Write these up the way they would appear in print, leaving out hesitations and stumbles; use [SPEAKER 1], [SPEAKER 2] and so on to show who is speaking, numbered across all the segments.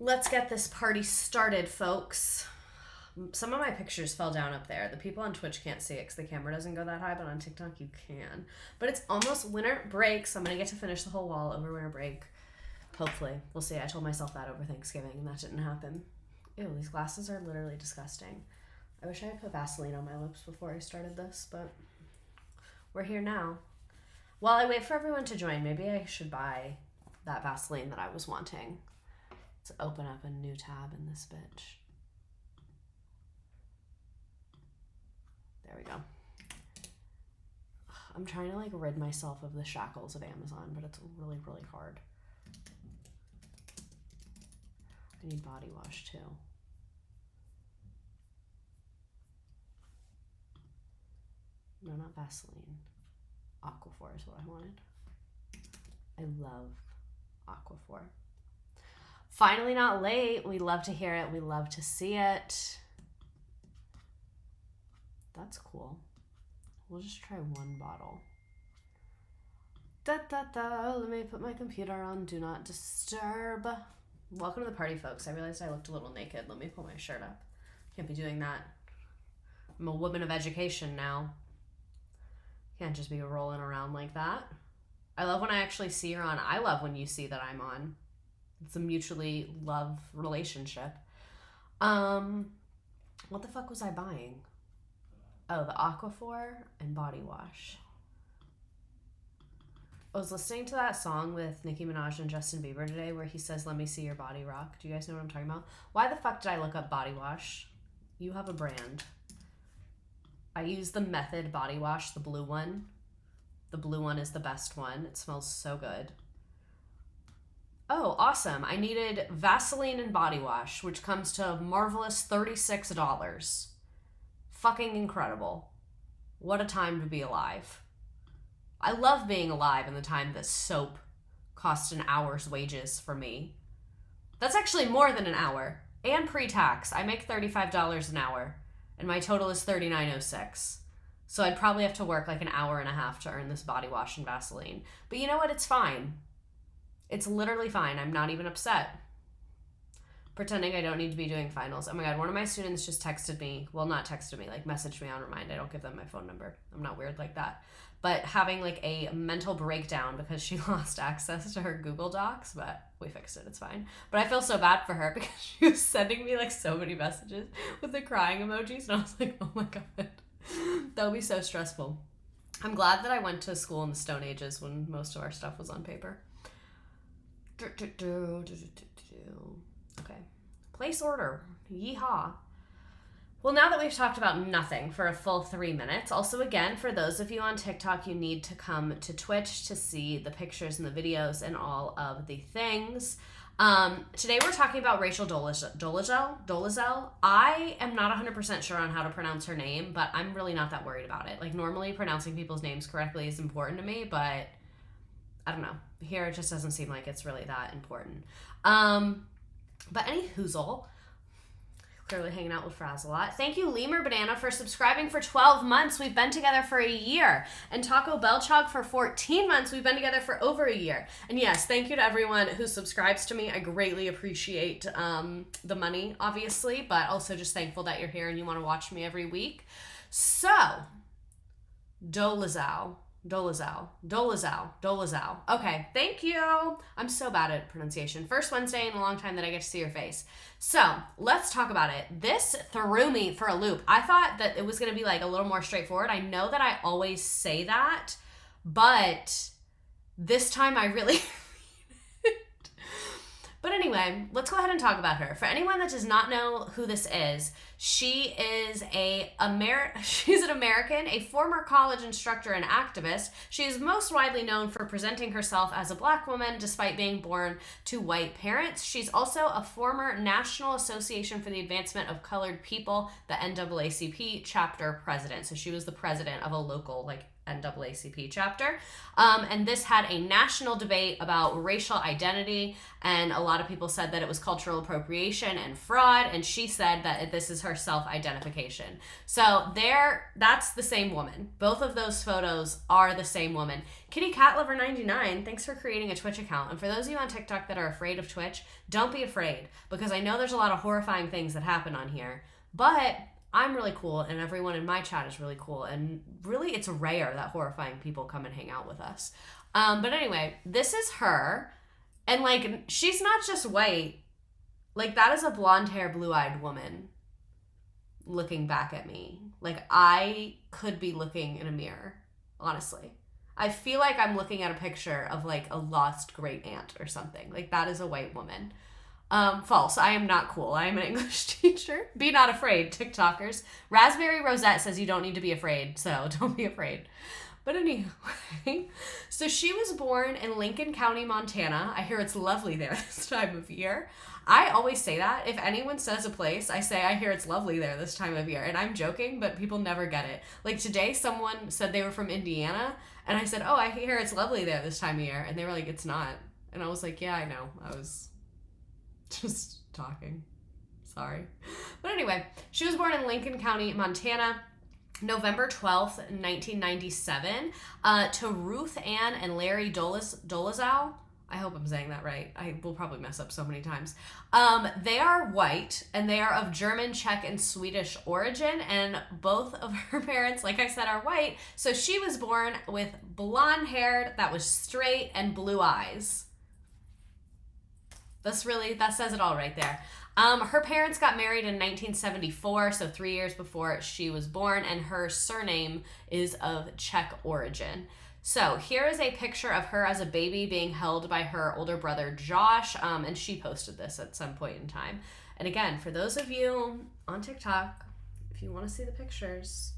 [SPEAKER 1] Let's get this party started, folks. Some of my pictures fell down up there. The people on Twitch can't see it because the camera doesn't go that high, but on TikTok you can. But it's almost winter break, so I'm going to get to finish the whole wall over winter break. Hopefully. We'll see. I told myself that over Thanksgiving, and that didn't happen. Ew, these glasses are literally disgusting. I wish I had put Vaseline on my lips before I started this, but we're here now. While I wait for everyone to join, maybe I should buy that Vaseline that I was wanting. Let's open up a new tab in this bitch. There we go. I'm trying to like rid myself of the shackles of Amazon, but it's really, really hard. I need body wash too. No, not Vaseline. Aquaphor is what I wanted. I love Aquaphor. Finally not late. We love to hear it. We love to see it. That's cool. We'll just try one bottle. Let me put my computer on Do Not Disturb. Welcome to the party, folks. I realized I looked a little naked. Let me pull my shirt up. Can't be doing that. I'm a woman of education now. Can't just be rolling around like that. I love when I actually see her on. I love when you see that I'm on. It's a mutually love relationship. What the fuck was I buying? Oh, the Aquaphor and body wash. I was listening to that song with Nicki Minaj and Justin Bieber today where he says, "Let me see your body rock." Do you guys know what I'm talking about? Why the fuck did I look up body wash? You have a brand. I use the Method body wash, the blue one. The blue one is the best one. It smells so good. Oh, awesome. I needed Vaseline and body wash, which comes to a marvelous $36. Fucking incredible. What a time to be alive. I love being alive in the time that soap cost an hour's wages for me. That's actually more than an hour. And pre-tax. I make $35 an hour. And my total is $39.06. So I'd probably have to work like an hour and a half to earn this body wash and Vaseline. But you know what? It's fine. It's literally fine. I'm not even upset. Pretending I don't need to be doing finals. Oh my God, one of my students just texted me. Well, not texted me, like messaged me on Remind. I don't give them my phone number. I'm not weird like that. But having like a mental breakdown because she lost access to her Google Docs, but we fixed it. It's fine. But I feel so bad for her because she was sending me like so many messages with the crying emojis. And I was like, oh my God, that would be so stressful. I'm glad that I went to school in the Stone Ages when most of our stuff was on paper. Okay. Place order. Yeehaw. Well, now that we've talked about nothing for a full 3 minutes, also again, for those of you on TikTok, you need to come to Twitch to see the pictures and the videos and all of the things. Today we're talking about Rachel Dolezal. I am not 100% sure on how to pronounce her name, but I'm really not that worried about it. Like normally pronouncing people's names correctly is important to me, but I don't know. Here it just doesn't seem like it's really that important. But any hoozle, clearly hanging out with Fraz a lot. Thank you, Lemur Banana, for subscribing for 12 months. We've been together for a year. And Taco Bellchog for 14 months. We've been together for over a year. And yes, thank you to everyone who subscribes to me. I greatly appreciate the money, obviously, but also just thankful that you're here and you want to watch me every week. So, Dolezal. Okay, thank you. I'm so bad at pronunciation. First Wednesday in a long time that I get to see your face. So let's talk about it. This threw me for a loop. I thought that it was going to be like a little more straightforward. I know that I always say that, but this time I really... But anyway, let's go ahead and talk about her. For anyone that does not know who this is, she is she's an American, a former college instructor and activist. She is most widely known for presenting herself as a Black woman despite being born to white parents. She's also a former National Association for the Advancement of Colored People, the NAACP chapter president. So she was the president of a local NAACP chapter. And this had a national debate about racial identity, and a lot of people said that it was cultural appropriation and fraud, and she said that this is her self-identification. So that's the same woman. Both of those photos are the same woman. Kitty Cat Lover 99, thanks for creating a Twitch account. And for those of you on TikTok that are afraid of Twitch, don't be afraid, because I know there's a lot of horrifying things that happen on here, but I'm really cool, and everyone in my chat is really cool, and really it's rare that horrifying people come and hang out with us. But anyway, this is her, and like, she's not just white. Like, that is a blonde hair, blue-eyed woman looking back at me. Like, I could be looking in a mirror, honestly. I feel like I'm looking at a picture of like a lost great aunt or something. Like, that is a white woman. False. I am not cool. I am an English teacher. Be not afraid, TikTokers. Raspberry Rosette says you don't need to be afraid, so don't be afraid. But anyway, so she was born in Lincoln County, Montana. I hear it's lovely there this time of year. I always say that. If anyone says a place, I say, I hear it's lovely there this time of year. And I'm joking, but people never get it. Like today, someone said they were from Indiana, and I said, oh, I hear it's lovely there this time of year. And they were like, it's not. And I was like, yeah, I know. I was just talking. Sorry. But anyway, she was born in Lincoln County, Montana, November 12th, 1997, to Ruth Ann and Larry Dolezal. I hope I'm saying that right. I will probably mess up so many times. They are white, and they are of German, Czech, and Swedish origin, and both of her parents, like I said, are white. So she was born with blonde hair that was straight and blue eyes. That says it all right there. Her parents got married in 1974, so 3 years before she was born, and her surname is of Czech origin. So here is a picture of her as a baby being held by her older brother, Josh, and she posted this at some point in time. And again, for those of you on TikTok, if you want to see the pictures,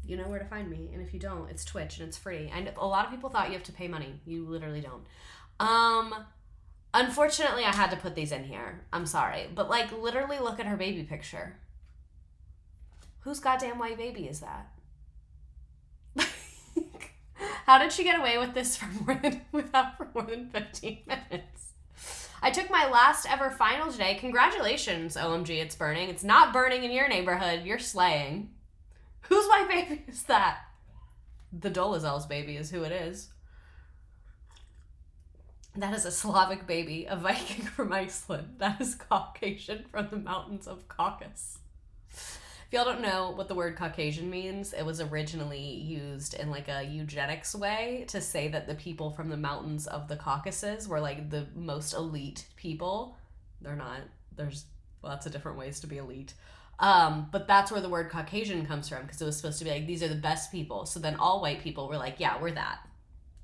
[SPEAKER 1] you know where to find me. And if you don't, it's Twitch, and it's free. And a lot of people thought you have to pay money. You literally don't. Unfortunately, I had to put these in here. I'm sorry. But, like, literally look at her baby picture. Whose goddamn white baby is that? How did she get away with this for more than 15 minutes? I took my last ever final today. Congratulations, OMG, it's burning. It's not burning in your neighborhood. You're slaying. Whose white baby is that? The Dolezal's baby is who it is. That is a Slavic baby, a Viking from Iceland. That is Caucasian from the mountains of Caucasus. If y'all don't know what the word Caucasian means, it was originally used in like a eugenics way to say that the people from the mountains of the Caucasus were like the most elite people. They're not. There's lots of different ways to be elite. But that's where the word Caucasian comes from, because it was supposed to be like, these are the best people. So then all white people were like, yeah, we're that.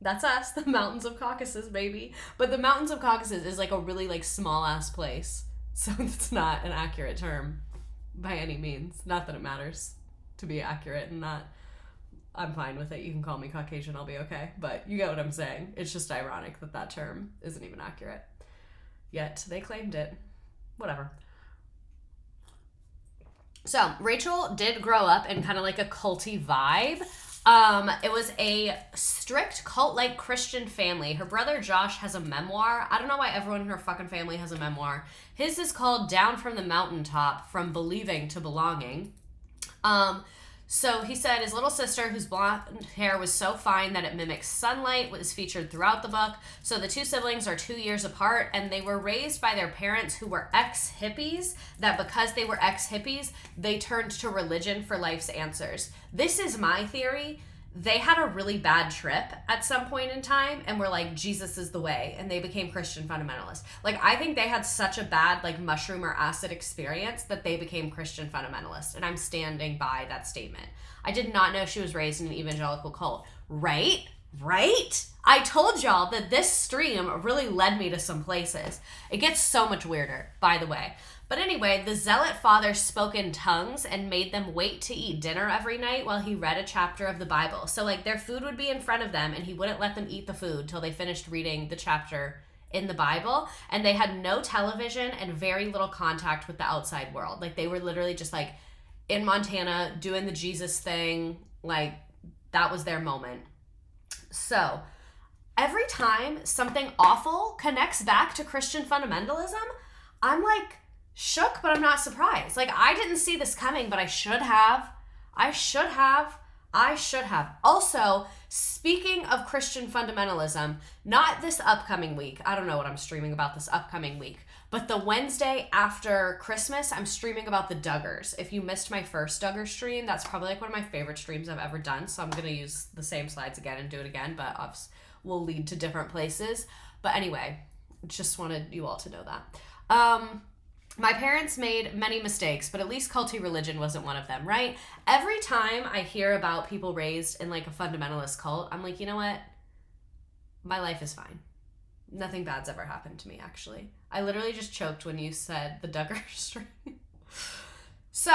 [SPEAKER 1] That's us, the mountains of Caucasus, baby. But the mountains of Caucasus is like a really like small ass place. So it's not an accurate term by any means. Not that it matters to be accurate and not, I'm fine with it. You can call me Caucasian, I'll be okay. But you get what I'm saying. It's just ironic that that term isn't even accurate. Yet they claimed it. Whatever. So Rachel did grow up in kind of like a culty vibe. It was a strict cult-like Christian family. Her brother Josh has a memoir. I don't know why everyone in her fucking family has a memoir. His is called Down from the Mountaintop, From Believing to Belonging. So he said his little sister, whose blonde hair was so fine that it mimics sunlight, was featured throughout the book. So the two siblings are 2 years apart, and they were raised by their parents who were ex-hippies, that because they were ex-hippies, they turned to religion for life's answers. This is my theory. They had a really bad trip at some point in time and were like, Jesus is the way, and they became Christian fundamentalists. Like, I think they had such a bad, like, mushroom or acid experience that they became Christian fundamentalists, and I'm standing by that statement. I did not know she was raised in an evangelical cult. Right? I told y'all that this stream really led me to some places. It gets so much weirder, by the way. But anyway, the zealot father spoke in tongues and made them wait to eat dinner every night while he read a chapter of the Bible. So, like, their food would be in front of them, and he wouldn't let them eat the food till they finished reading the chapter in the Bible. And they had no television and very little contact with the outside world. Like, they were literally just, like, in Montana doing the Jesus thing. Like, That was their moment. So every time something awful connects back to Christian fundamentalism, I'm like shook, but I'm not surprised. Like, I didn't see this coming, but I should have. Also, speaking of Christian fundamentalism, not this upcoming week. I don't know what I'm streaming about this upcoming week, but the Wednesday after Christmas, I'm streaming about the Duggars. If you missed my first Duggar stream, that's probably like one of my favorite streams I've ever done. So I'm going to use the same slides again and do it again, but obviously will lead to different places. But anyway, just wanted you all to know that. My parents made many mistakes, but at least culty religion wasn't one of them, right? Every time I hear about people raised in like a fundamentalist cult, I'm like, you know what? My life is fine. Nothing bad's ever happened to me, actually. I literally just choked when you said the Duggar stream. So,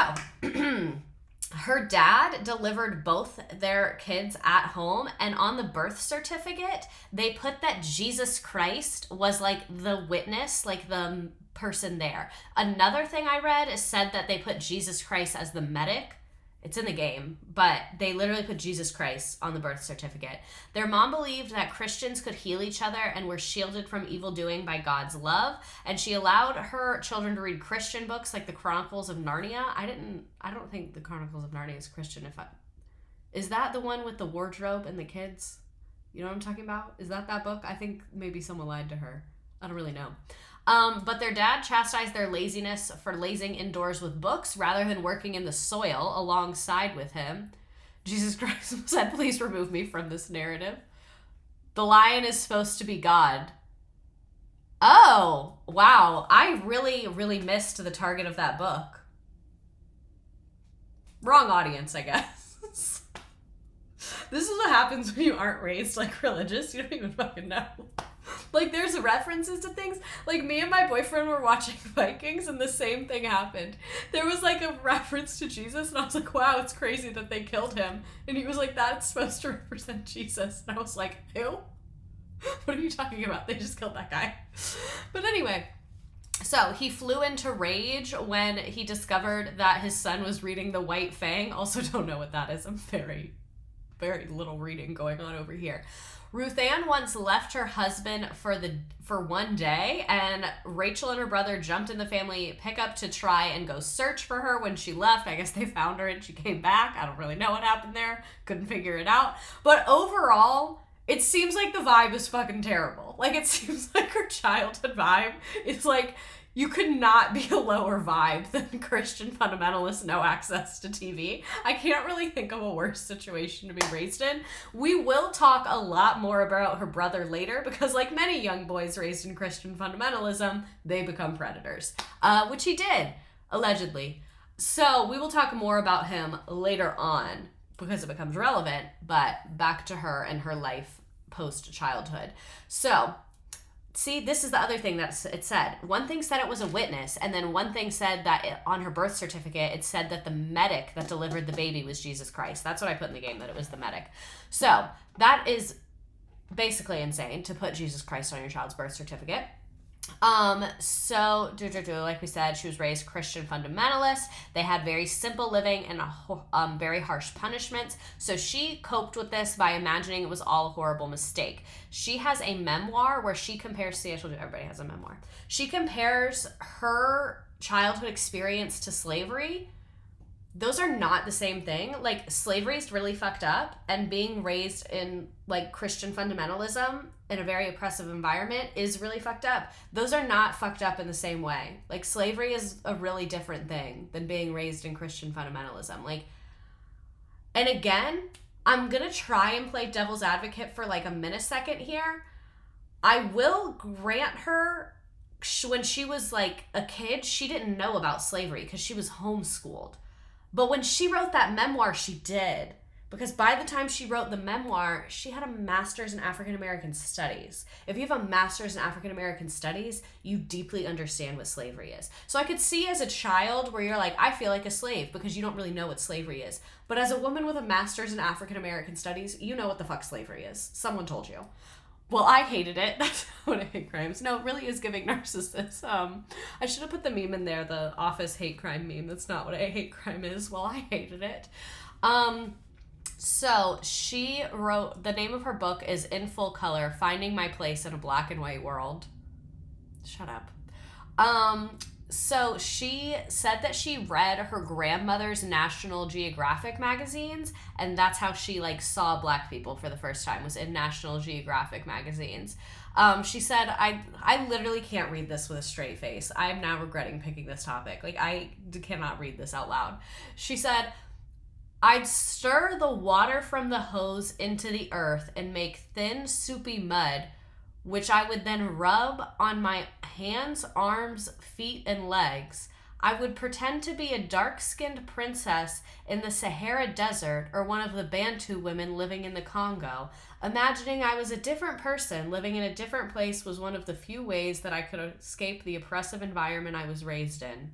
[SPEAKER 1] her dad delivered both their kids at home, and on the birth certificate, they put that Jesus Christ was like the witness, like the person there. Another thing I read said that they put Jesus Christ as the medic. It's in the game, but they literally put Jesus Christ on the birth certificate. Their mom believed that Christians could heal each other and were shielded from evil doing by God's love, and she allowed her children to read Christian books like the Chronicles of Narnia. I don't think the Chronicles of Narnia is Christian. Is that the one with the wardrobe and the kids? You know what I'm talking about? Is that book? I think maybe someone lied to her. I don't really know. But their dad chastised their laziness for lazing indoors with books rather than working in the soil alongside with him. Jesus Christ said, please remove me from this narrative. The lion is supposed to be God. Oh, wow. I really, really missed the target of that book. Wrong audience, I guess. This is what happens when you aren't raised like religious. You don't even fucking know. Like, there's references to things. Like, me and my boyfriend were watching Vikings, and the same thing happened. There was, like, a reference to Jesus, and I was like, wow, it's crazy that they killed him. And he was like, that's supposed to represent Jesus. And I was like, who? What are you talking about? They just killed that guy. But anyway, so he flew into rage when he discovered that his son was reading The White Fang. Also don't know what that is. I'm very, very little reading going on over here. Ruth Ann once left her husband for one day, and Rachel and her brother jumped in the family pickup to try and go search for her when she left. I guess they found her and she came back. I don't really know what happened there. Couldn't figure it out. But overall, it seems like the vibe is fucking terrible. Like, it seems like her childhood vibe is like, you could not be a lower vibe than Christian fundamentalists, no access to TV. I can't really think of a worse situation to be raised in. We will talk a lot more about her brother later because, like many young boys raised in Christian fundamentalism, they become predators, which he did, allegedly. So we will talk more about him later on because it becomes relevant, but back to her and her life post-childhood. So, see, this is the other thing that it said. One thing said it was a witness, and then one thing said that on her birth certificate, it said that the medic that delivered the baby was Jesus Christ. That's what I put in the game, that it was the medic. So that is basically insane to put Jesus Christ on your child's birth certificate. Like we said, she was raised Christian fundamentalist. They had very simple living and very harsh punishments. So she coped with this by imagining it was all a horrible mistake. She has a memoir where she compares, see, I told you everybody has a memoir. She compares her childhood experience to slavery. Those are not the same thing. Like, slavery is really fucked up, and being raised in like Christian fundamentalism in a very oppressive environment is really fucked up. Those are not fucked up in the same way. Like, slavery is a really different thing than being raised in Christian fundamentalism. Like, and again, I'm gonna try and play devil's advocate for like a minute-second here. I will grant her, when she was like a kid, she didn't know about slavery because she was homeschooled. But when she wrote that memoir, she did. Because by the time she wrote the memoir, she had a master's in African American studies. If you have a master's in African American studies, you deeply understand what slavery is. So I could see as a child where you're like, I feel like a slave because you don't really know what slavery is. But as a woman with a master's in African American studies, you know what the fuck slavery is. Someone told you. Well, I hated it. That's what I hate crimes. No, it really is giving narcissists. I should have put the meme in there, the Office hate crime meme. That's not what a hate crime is. Well, I hated it. So she wrote, the name of her book is In Full Color, Finding My Place in a Black and White World. Shut up. So she said that she read her grandmother's National Geographic magazines, and that's how she like saw black people for the first time, was in National Geographic magazines. She said, I literally can't read this with a straight face. I'm now regretting picking this topic. Like, I cannot read this out loud. She said, I'd stir the water from the hose into the earth and make thin, soupy mud, which I would then rub on my hands, arms, feet, and legs. I would pretend to be a dark-skinned princess in the Sahara Desert or one of the Bantu women living in the Congo. Imagining I was a different person living in a different place was one of the few ways that I could escape the oppressive environment I was raised in.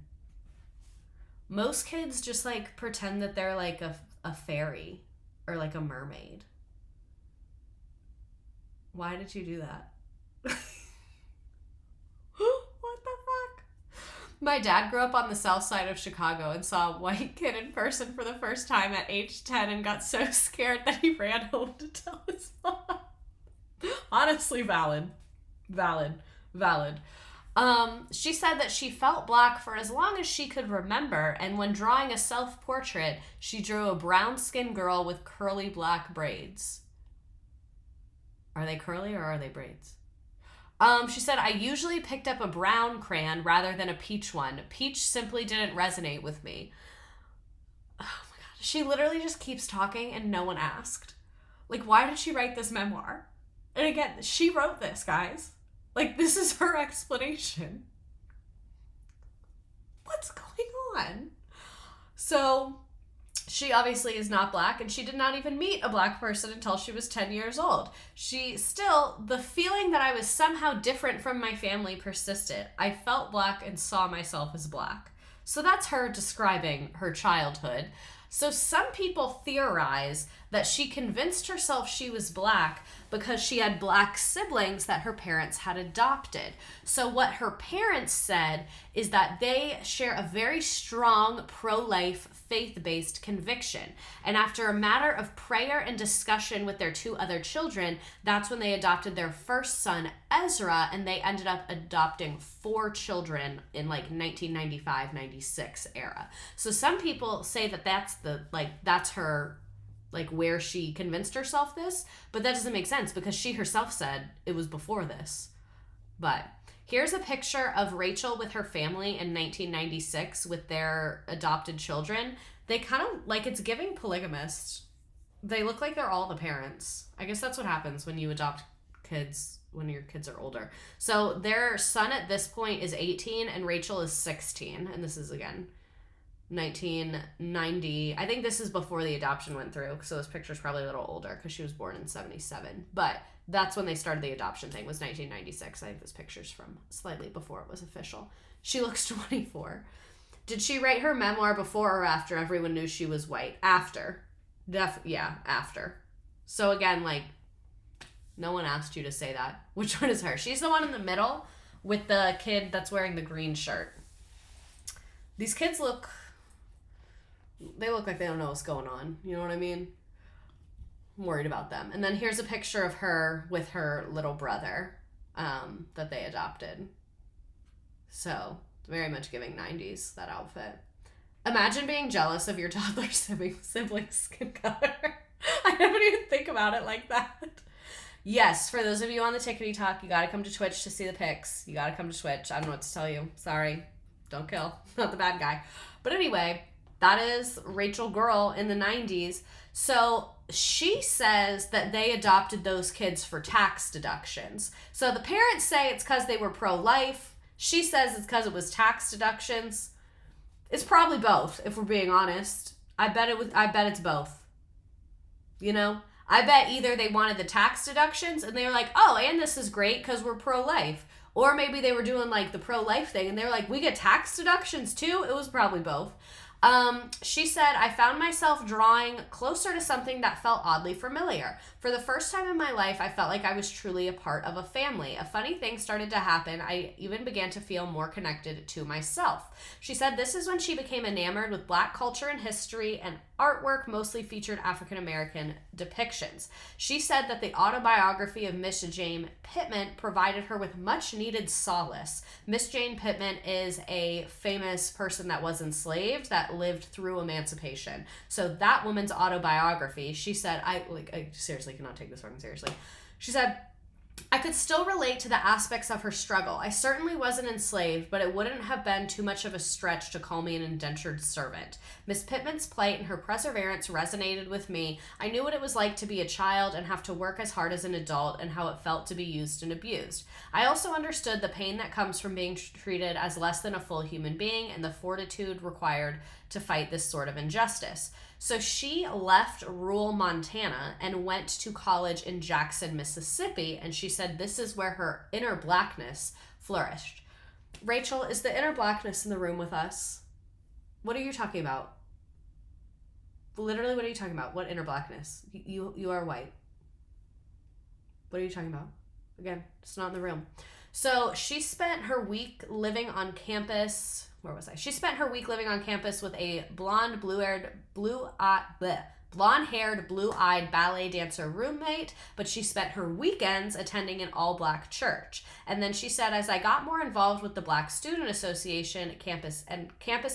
[SPEAKER 1] Most kids just like pretend that they're like a fairy or like a mermaid. Why did you do that? What the fuck? My dad grew up on the south side of Chicago and saw a white kid in person for the first time at age 10 and got so scared that he ran home to tell his mom. Honestly, valid. She said that she felt black for as long as she could remember, and when drawing a self-portrait, she drew a brown-skinned girl with curly black braids. Are they curly or are they braids? She said, I usually picked up a brown crayon rather than a peach one. Peach simply didn't resonate with me. Oh my god. She literally just keeps talking and no one asked. Like, why did she write this memoir? And again, she wrote this, guys. Like, this is her explanation. What's going on? So, she obviously is not black, and she did not even meet a black person until she was 10 years old. The feeling that I was somehow different from my family persisted. I felt black and saw myself as black. So that's her describing her childhood. So some people theorize that she convinced herself she was black because she had black siblings that her parents had adopted. So what her parents said is that they share a very strong pro-life, faith-based conviction. And after a matter of prayer and discussion with their two other children, that's when they adopted their first son, Ezra, and they ended up adopting 4 children in like 1995-96 era. So some people say that that's her, like, where she convinced herself this, but that doesn't make sense because she herself said it was before this. But here's a picture of Rachel with her family in 1996 with their adopted children. They kind of, like, it's giving polygamist. They look like they're all the parents. I guess that's what happens when you adopt kids when your kids are older. So their son at this point is 18 and Rachel is 16. And this is, again, 1990. I think this is before the adoption went through, so this picture's probably a little older because she was born in 77. But that's when they started the adoption thing, was 1996. I think this picture's from slightly before it was official. She looks 24. Did she write her memoir before or after everyone knew she was white? After. After. So again, like, no one asked you to say that. Which one is her? She's the one in the middle with the kid that's wearing the green shirt. These kids look like they don't know what's going on. You know what I mean? I'm worried about them. And then here's a picture of her with her little brother that they adopted. So, very much giving 90s, that outfit. Imagine being jealous of your toddler sibling's skin color. I never even think about it like that. Yes, for those of you on the Tickety Talk, you gotta come to Twitch to see the pics. You gotta come to Twitch. I don't know what to tell you. Sorry. Don't kill. Not the bad guy. But anyway, that is Rachel Girl in the 90s. So she says that they adopted those kids for tax deductions. So the parents say it's because they were pro-life. She says it's because it was tax deductions. It's probably both, if we're being honest. I bet it's both. You know? I bet either they wanted the tax deductions and they were like, oh, and this is great because we're pro-life. Or maybe they were doing like the pro-life thing and they were like, we get tax deductions too? It was probably both. She said, I found myself drawing closer to something that felt oddly familiar. For the first time in my life, I felt like I was truly a part of a family. A funny thing started to happen. I even began to feel more connected to myself. She said this is when she became enamored with Black culture and history, and artwork mostly featured African American depictions. She said that the autobiography of Miss Jane Pittman provided her with much needed solace. Miss Jane Pittman is a famous person that was enslaved that lived through emancipation. So that woman's autobiography, she said, I seriously cannot take this fucking seriously. She said, I could still relate to the aspects of her struggle. I certainly wasn't enslaved, but it wouldn't have been too much of a stretch to call me an indentured servant. Miss Pittman's plight and her perseverance resonated with me. I knew what it was like to be a child and have to work as hard as an adult, and how it felt to be used and abused. I also understood the pain that comes from being treated as less than a full human being and the fortitude required to fight this sort of injustice. So she left rural Montana and went to college in Jackson, Mississippi, and she said this is where her inner Blackness flourished. Rachel, is the inner Blackness in the room with us? What are you talking about? Literally, what are you talking about? What inner Blackness? You are white. What are you talking about? Again, it's not in the room. So she spent her week living on campus. Where was I? She spent her week living on campus with a blonde-haired, blue-eyed ballet dancer roommate, but she spent her weekends attending an all-Black church. And then she said, as I got more involved with the Black Student Association, campus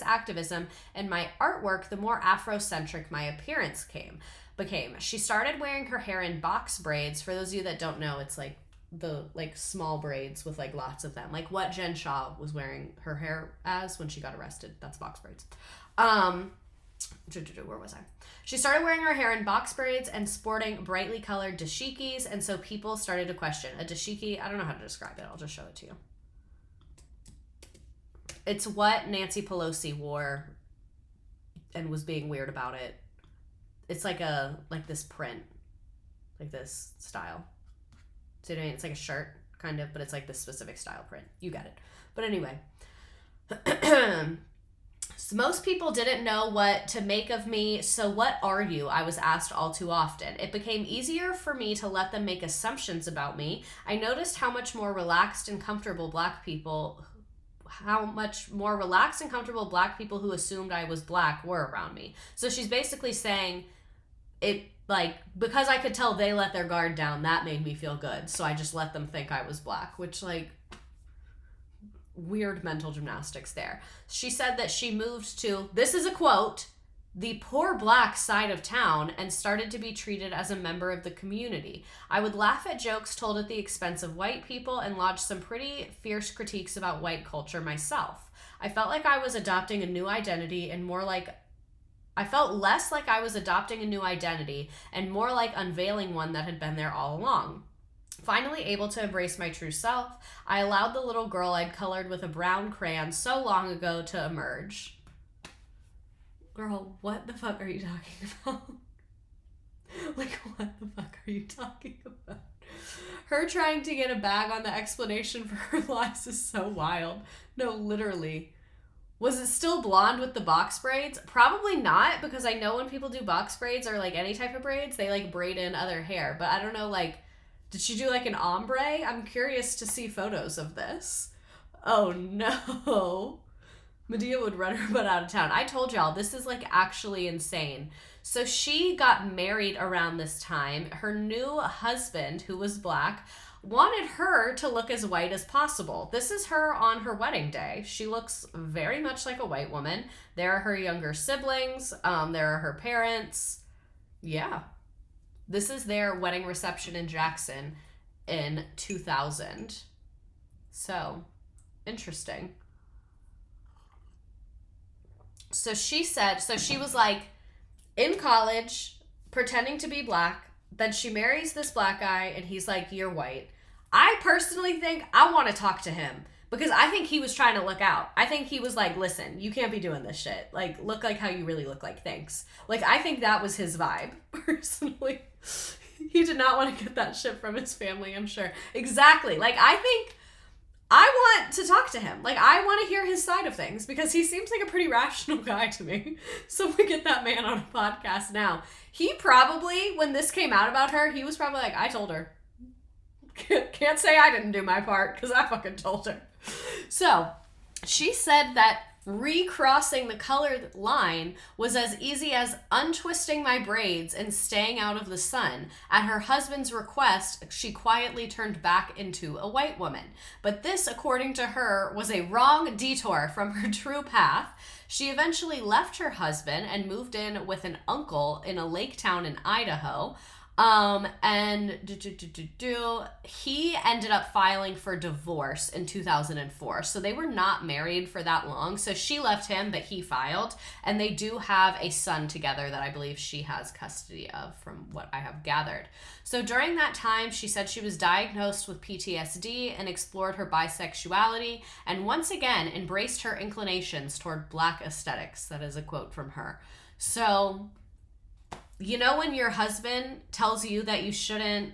[SPEAKER 1] activism, and my artwork, the more Afrocentric my appearance became. She started wearing her hair in box braids. For those of you that don't know, it's like the small braids with lots of them, like what Jen Shaw was wearing her hair as when she got arrested. That's box braids. Where was I? She started wearing her hair in box braids and sporting brightly colored dashikis, and so people started to question. A dashiki, I don't know how to describe it. I'll just show it to you. It's what Nancy Pelosi wore and was being weird about it. It's like this print, like this style. So it's like a shirt, kind of, but it's like this specific style print. You get it. But anyway. So most people didn't know what to make of me. So what are you? I was asked all too often. It became easier for me to let them make assumptions about me. I noticed how much more relaxed and comfortable Black people who assumed I was Black were around me. So she's basically saying it, because I could tell they let their guard down, that made me feel good. So I just let them think I was Black, which, weird mental gymnastics there. She said that she moved to, this is a quote, the poor Black side of town and started to be treated as a member of the community. I would laugh at jokes told at the expense of white people and lodge some pretty fierce critiques about white culture myself. I felt like I was adopting a new identity and I felt less like I was adopting a new identity and more like unveiling one that had been there all along. Finally able to embrace my true self, I allowed the little girl I'd colored with a brown crayon so long ago to emerge. Girl, what the fuck are you talking about? What the fuck are you talking about? Her trying to get a bag on the explanation for her lies is so wild. No, literally. Was it still blonde with the box braids? Probably not, because I know when people do box braids or any type of braids, they braid in other hair. But I don't know, did she do an ombre? I'm curious to see photos of this. Oh no. Medea would run her butt out of town. I told y'all, this is actually insane. So she got married around this time. Her new husband, who was Black, wanted her to look as white as possible. This is her on her wedding day. She looks very much like a white woman. There are her younger siblings. There are her parents. Yeah. This is their wedding reception in Jackson in 2000. So, interesting. So she was in college, pretending to be Black. Then she marries this Black guy, and he's like, you're white. I personally think I want to talk to him because I think he was trying to look out. I think he was listen, you can't be doing this shit. Look like how you really look like, thanks. I think that was his vibe, personally. He did not want to get that shit from his family, I'm sure. Exactly. I want to talk to him. Like, I want to hear his side of things because he seems like a pretty rational guy to me. So we get that man on a podcast now. He probably, when this came out about her, he was probably like, I told her. Can't say I didn't do my part because I fucking told her. So she said that recrossing the colored line was as easy as untwisting my braids and staying out of the sun. At her husband's request, she quietly turned back into a white woman. But this, according to her, was a wrong detour from her true path. She eventually left her husband and moved in with an uncle in a lake town in Idaho. He ended up filing for divorce in 2004. So they were not married for that long. So she left him, but he filed. And they do have a son together that I believe she has custody of, from what I have gathered. So during that time, she said she was diagnosed with PTSD and explored her bisexuality and once again embraced her inclinations toward Black aesthetics. That is a quote from her. So, you know when your husband tells you that you shouldn't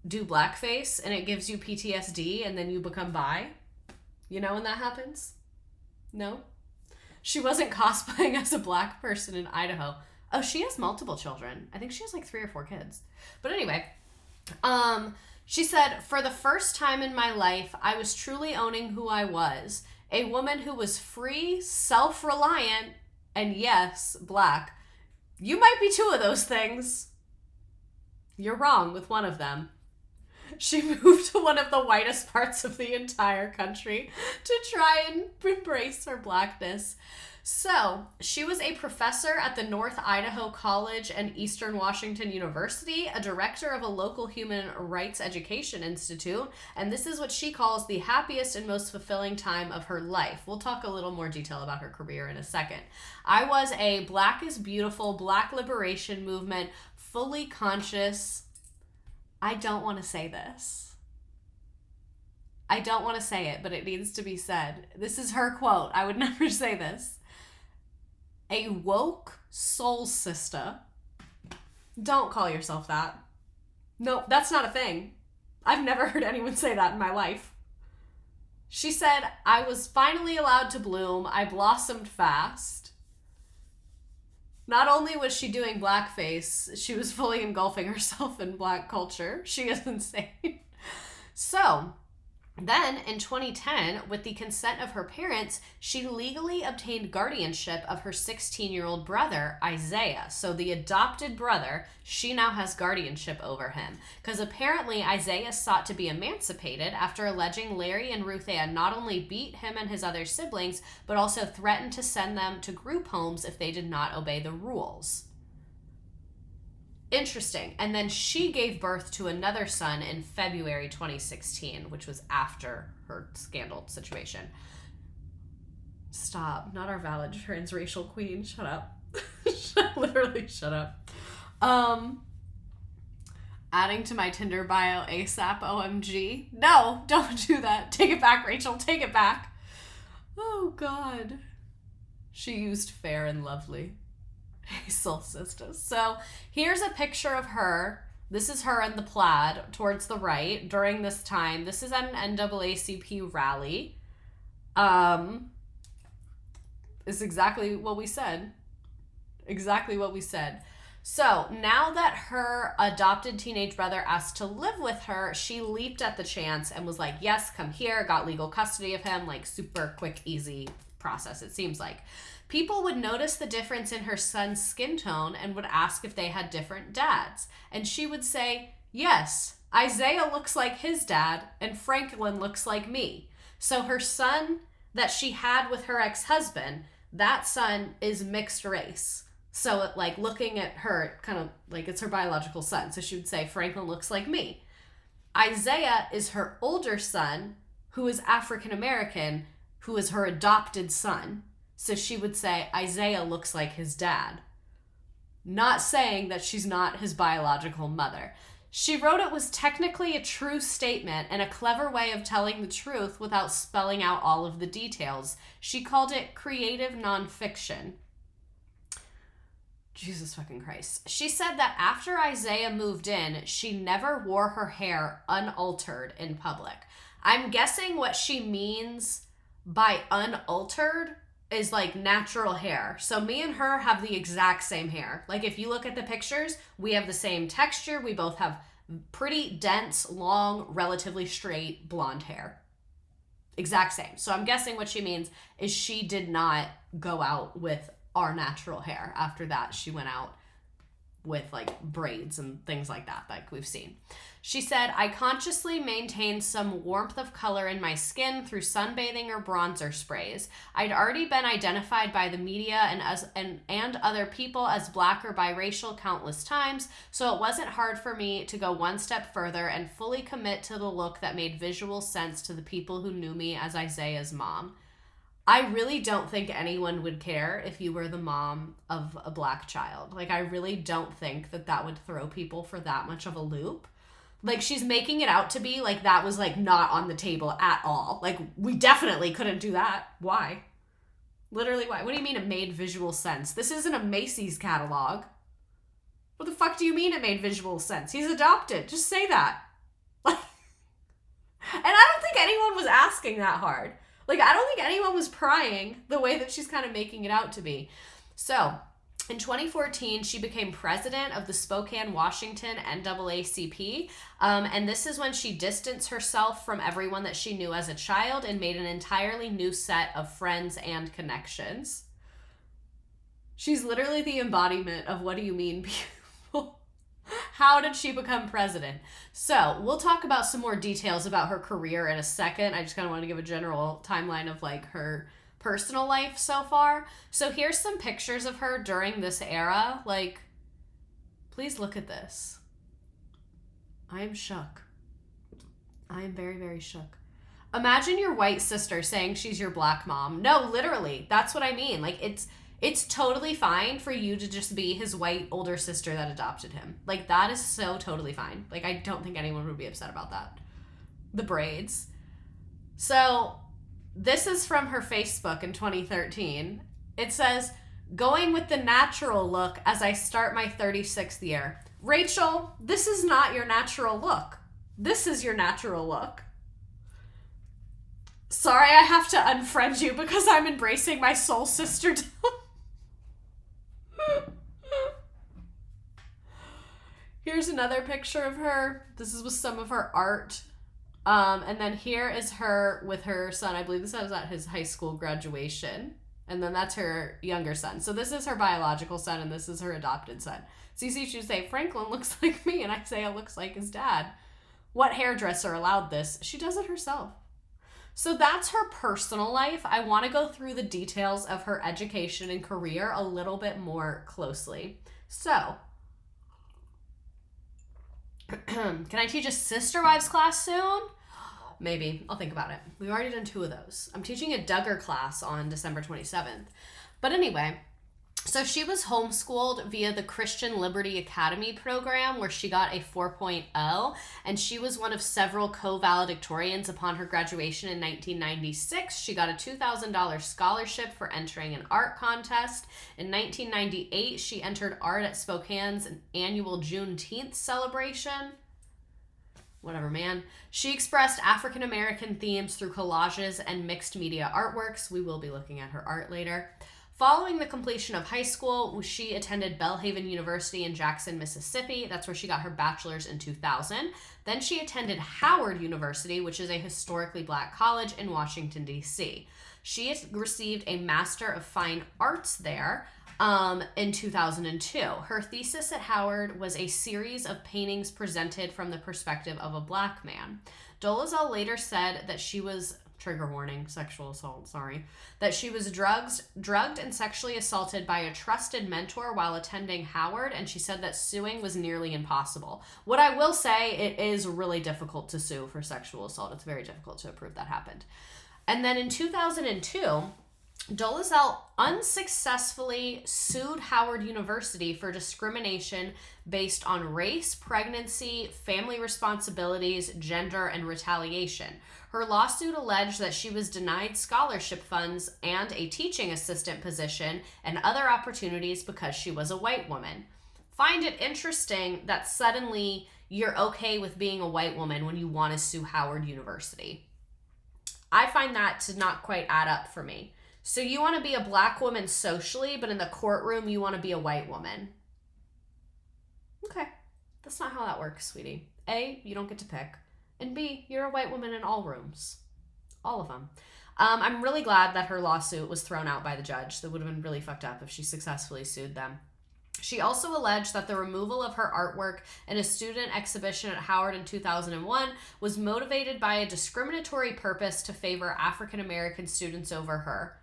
[SPEAKER 1] do blackface and it gives you PTSD and then you become bi? You know when that happens? No? She wasn't cosplaying as a Black person in Idaho. Oh, she has multiple children. I think she has like 3 or 4 kids. But anyway, she said, for the first time in my life, I was truly owning who I was. A woman who was free, self-reliant, and yes, Black. You might be 2 of those things. You're wrong with one of them. She moved to one of the whitest parts of the entire country to try and embrace her Blackness. So, she was a professor at the North Idaho College and Eastern Washington University, a director of a local human rights education institute, and this is what she calls the happiest and most fulfilling time of her life. We'll talk a little more detail about her career in a second. I was a Black is Beautiful, Black liberation movement, fully conscious. I don't want to say this. I don't want to say it, but it needs to be said. This is her quote. I would never say this. A woke soul sister. Don't call yourself that. No, that's not a thing. I've never heard anyone say that in my life. She said, I was finally allowed to bloom. I blossomed fast. Not only was she doing blackface, she was fully engulfing herself in Black culture. She is insane. So, then, in 2010, with the consent of her parents, she legally obtained guardianship of her 16-year-old brother, Isaiah. So the adopted brother, she now has guardianship over him. Because apparently Isaiah sought to be emancipated after alleging Larry and Ruth Ann not only beat him and his other siblings, but also threatened to send them to group homes if they did not obey the rules. Interesting. And then she gave birth to another son in February 2016, which was after her scandal situation. Stop. Not our valid transracial queen. Shut up. Literally shut up. Adding to my Tinder bio ASAP OMG. No, don't do that. Take it back, Rachel. Take it back. Oh, God. She used fair and lovely. Hey, soul sisters. So here's a picture of her. This is her in the plaid towards the right during this time. This is at an NAACP rally. Is exactly what we said. Exactly what we said. So now that her adopted teenage brother asked to live with her, she leaped at the chance and was like, yes, come here, got legal custody of him, like super quick, easy process, it seems like. People would notice the difference in her son's skin tone and would ask if they had different dads. And she would say, yes, Isaiah looks like his dad and Franklin looks like me. So her son that she had with her ex-husband, that son is mixed race. So like looking at her, kind of like it's her biological son. So she would say, Franklin looks like me. Isaiah is her older son who is African American, who is her adopted son. So she would say, Isaiah looks like his dad. Not saying that she's not his biological mother. She wrote it was technically a true statement and a clever way of telling the truth without spelling out all of the details. She called it creative nonfiction. Jesus fucking Christ. She said that after Isaiah moved in, she never wore her hair unaltered in public. I'm guessing what she means by unaltered is like natural hair. So me and her have the exact same hair. Like if you look at the pictures, we have the same texture. We both have pretty dense, long, relatively straight blonde hair. Exact same. So I'm guessing what she means is she did not go out with our natural hair. After that, she went out with like braids and things like that, like we've seen. She said, I consciously maintained some warmth of color in my skin through sunbathing or bronzer sprays. I'd already been identified by the media and other people as Black or biracial countless times, so it wasn't hard for me to go one step further and fully commit to the look that made visual sense to the people who knew me as Isaiah's mom. I really don't think anyone would care if you were the mom of a Black child. Like, I really don't think that would throw people for that much of a loop. Like, she's making it out to be like that was, like, not on the table at all. Like, we definitely couldn't do that. Why? Literally, why? What do you mean it made visual sense? This isn't a Macy's catalog. What the fuck do you mean it made visual sense? He's adopted. Just say that. Like, and I don't think anyone was asking that hard. Like, I don't think anyone was prying the way that she's kind of making it out to be. So, in 2014, she became president of the Spokane, Washington NAACP. And this is when she distanced herself from everyone that she knew as a child and made an entirely new set of friends and connections. She's literally the embodiment of what do you mean, people? How did she become president? So we'll talk about some more details about her career in a second. I just kind of want to give a general timeline of like her personal life so far. So here's some pictures of her during this era. Like, please look at this. I am shook. I am very, very shook. Imagine your white sister saying she's your Black mom. No, literally, that's what I mean. Like, it's totally fine for you to just be his white older sister that adopted him. Like, that is so totally fine. Like, I don't think anyone would be upset about that. The braids. So, this is from her Facebook in 2013. It says, going with the natural look as I start my 36th year. Rachel, this is not your natural look. This is your natural look. Sorry, I have to unfriend you because I'm embracing my soul sister. Here's another picture of her. This is with some of her art. And then here is her with her son. I believe this was at his high school graduation. And then that's her younger son. So this is her biological son, and this is her adopted son. So you see, she would say, Franklin looks like me, and Isaiah looks like his dad. What hairdresser allowed this? She does it herself. So that's her personal life. I want to go through the details of her education and career a little bit more closely. So, can I teach a Sister Wives class soon? Maybe. I'll think about it. We've already done 2 of those. I'm teaching a Duggar class on December 27th. But anyway, so she was homeschooled via the Christian Liberty Academy program where she got a 4.0, and she was one of several co-valedictorians upon her graduation in 1996. She got a $2,000 scholarship for entering an art contest. In 1998, she entered art at Spokane's annual Juneteenth celebration. Whatever, man. She expressed African American themes through collages and mixed media artworks. We will be looking at her art later. Following the completion of high school, she attended Belhaven University in Jackson, Mississippi. That's where she got her bachelor's in 2000. Then she attended Howard University, which is a historically Black college in Washington, D.C. She received a Master of Fine Arts there in 2002. Her thesis at Howard was a series of paintings presented from the perspective of a Black man. Dolezal later said that she was... trigger warning, sexual assault, sorry, that she was drugged and sexually assaulted by a trusted mentor while attending Howard, and she said that suing was nearly impossible. What I will say, it is really difficult to sue for sexual assault. It's very difficult to prove that happened. And then in 2002, Dolezal unsuccessfully sued Howard University for discrimination based on race, pregnancy, family responsibilities, gender, and retaliation. Her lawsuit alleged that she was denied scholarship funds and a teaching assistant position and other opportunities because she was a white woman. Find it interesting that suddenly you're okay with being a white woman when you want to sue Howard University. I find that to not quite add up for me. So you want to be a black woman socially, but in the courtroom you want to be a white woman. Okay, that's not how that works, sweetie. A, you don't get to pick. And B, you're a white woman in all rooms. All of them. I'm really glad that her lawsuit was thrown out by the judge. That would have been really fucked up if she successfully sued them. She also alleged that the removal of her artwork in a student exhibition at Howard in 2001 was motivated by a discriminatory purpose to favor African American students over her.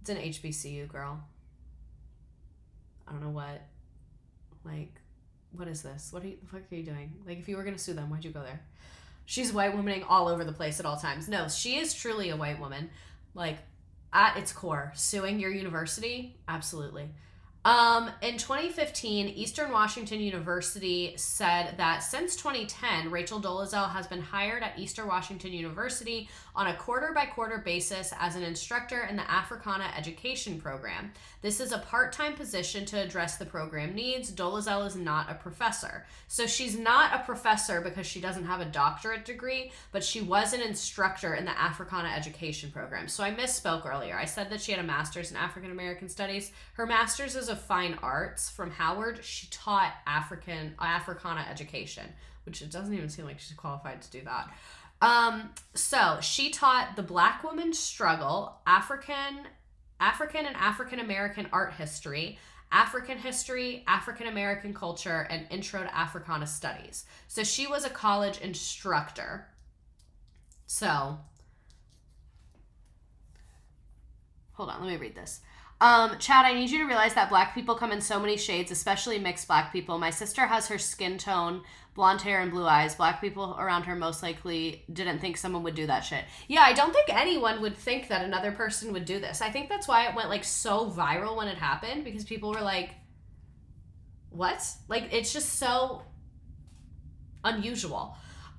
[SPEAKER 1] It's an HBCU, girl. I don't know what. Like, what is this? What the fuck are you doing? Like, if you were going to sue them, why'd you go there? She's white womaning all over the place at all times. No, she is truly a white woman. Like, at its core. Suing your university? Absolutely. In 2015, Eastern Washington University said that since 2010, Rachel Dolezal has been hired at Eastern Washington University on a quarter-by-quarter basis as an instructor in the Africana Education Program. This is a part-time position to address the program needs. Dolezal is not a professor. So she's not a professor because she doesn't have a doctorate degree, but she was an instructor in the Africana Education Program. So I misspoke earlier. I said that she had a master's in African American Studies. Her master's is of Fine Arts from Howard. She taught Africana education, which it doesn't even seem like she's qualified to do that. So she taught the Black woman's struggle, African and African American art history, African history, African American culture, and intro to Africana studies. So she was a college instructor. So, hold on, let me read this. Chad, I need you to realize that black people come in so many shades, especially mixed black people. My sister has her skin tone, blonde hair, and blue eyes. Black people around her most likely didn't think someone would do that shit. Yeah, I don't think anyone would think that another person would do this. I think that's why it went, like, so viral when it happened, because people were like, what? Like, it's just so unusual.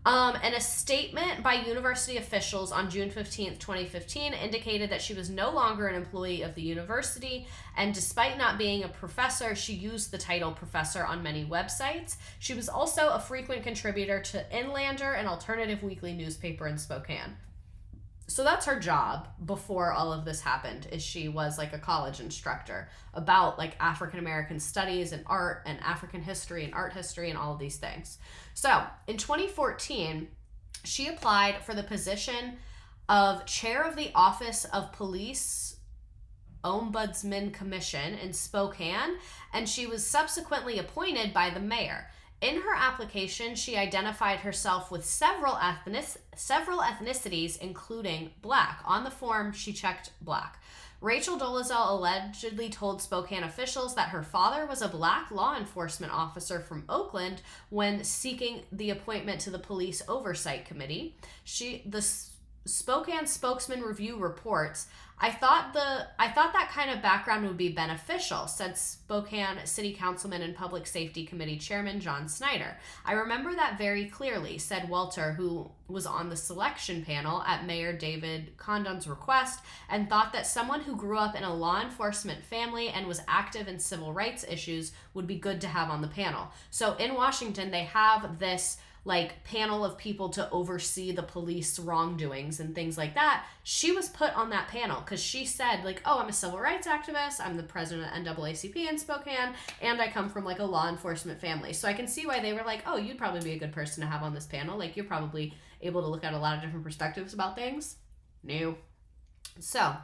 [SPEAKER 1] And a statement by university officials on June 15th, 2015 indicated that she was no longer an employee of the university, and despite not being a professor, she used the title professor on many websites. She was also a frequent contributor to Inlander, an alternative weekly newspaper in Spokane. So that's her job before all of this happened, is she was like a college instructor about like African American studies and art and African history and art history and all of these things. So in 2014, she applied for the position of chair of the Office of Police Ombudsman Commission in Spokane, and she was subsequently appointed by the mayor. In her application, she identified herself with several ethnicities, including Black. On the form, she checked Black. Rachel Dolezal allegedly told Spokane officials that her father was a Black law enforcement officer from Oakland when seeking the appointment to the Police Oversight Committee. The Spokane Spokesman Review reports, I thought that kind of background would be beneficial, said Spokane City Councilman and Public Safety Committee Chairman John Snyder. I remember that very clearly, said Walter, who was on the selection panel at Mayor David Condon's request, and thought that someone who grew up in a law enforcement family and was active in civil rights issues would be good to have on the panel. So in Washington, they have this like panel of people to oversee the police wrongdoings and things like that. She was put on that panel because she said like, oh, I'm a civil rights activist, I'm the president of NAACP in Spokane, and I come from like a law enforcement family. So I can see why they were like, oh, you'd probably be a good person to have on this panel. Like, you're probably able to look at a lot of different perspectives about things. No. So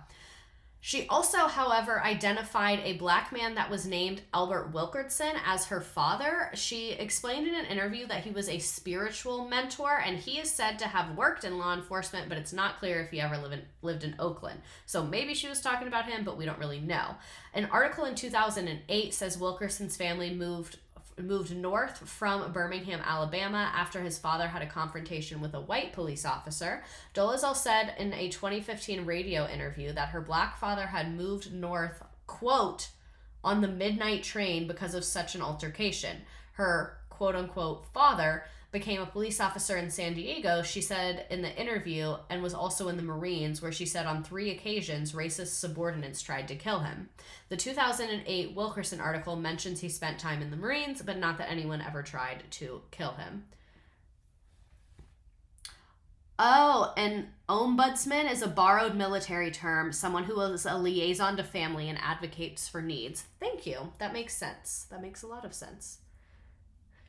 [SPEAKER 1] she also, however, identified a Black man that was named Albert Wilkerson as her father. She explained in an interview that he was a spiritual mentor, and he is said to have worked in law enforcement, but it's not clear if he ever lived in Oakland. So maybe she was talking about him, but we don't really know. An article in 2008 says Wilkerson's family moved north from Birmingham, Alabama after his father had a confrontation with a white police officer. Dolezal said in a 2015 radio interview that her Black father had moved north, quote, on the midnight train because of such an altercation. Her quote-unquote father became a police officer in San Diego, she said in the interview, and was also in the Marines, where she said on 3 occasions racist subordinates tried to kill him. The 2008 Wilkerson article mentions he spent time in the Marines, but not that anyone ever tried to kill him. Oh, an ombudsman is a borrowed military term, someone who is a liaison to family and advocates for needs. Thank you. That makes sense. That makes a lot of sense.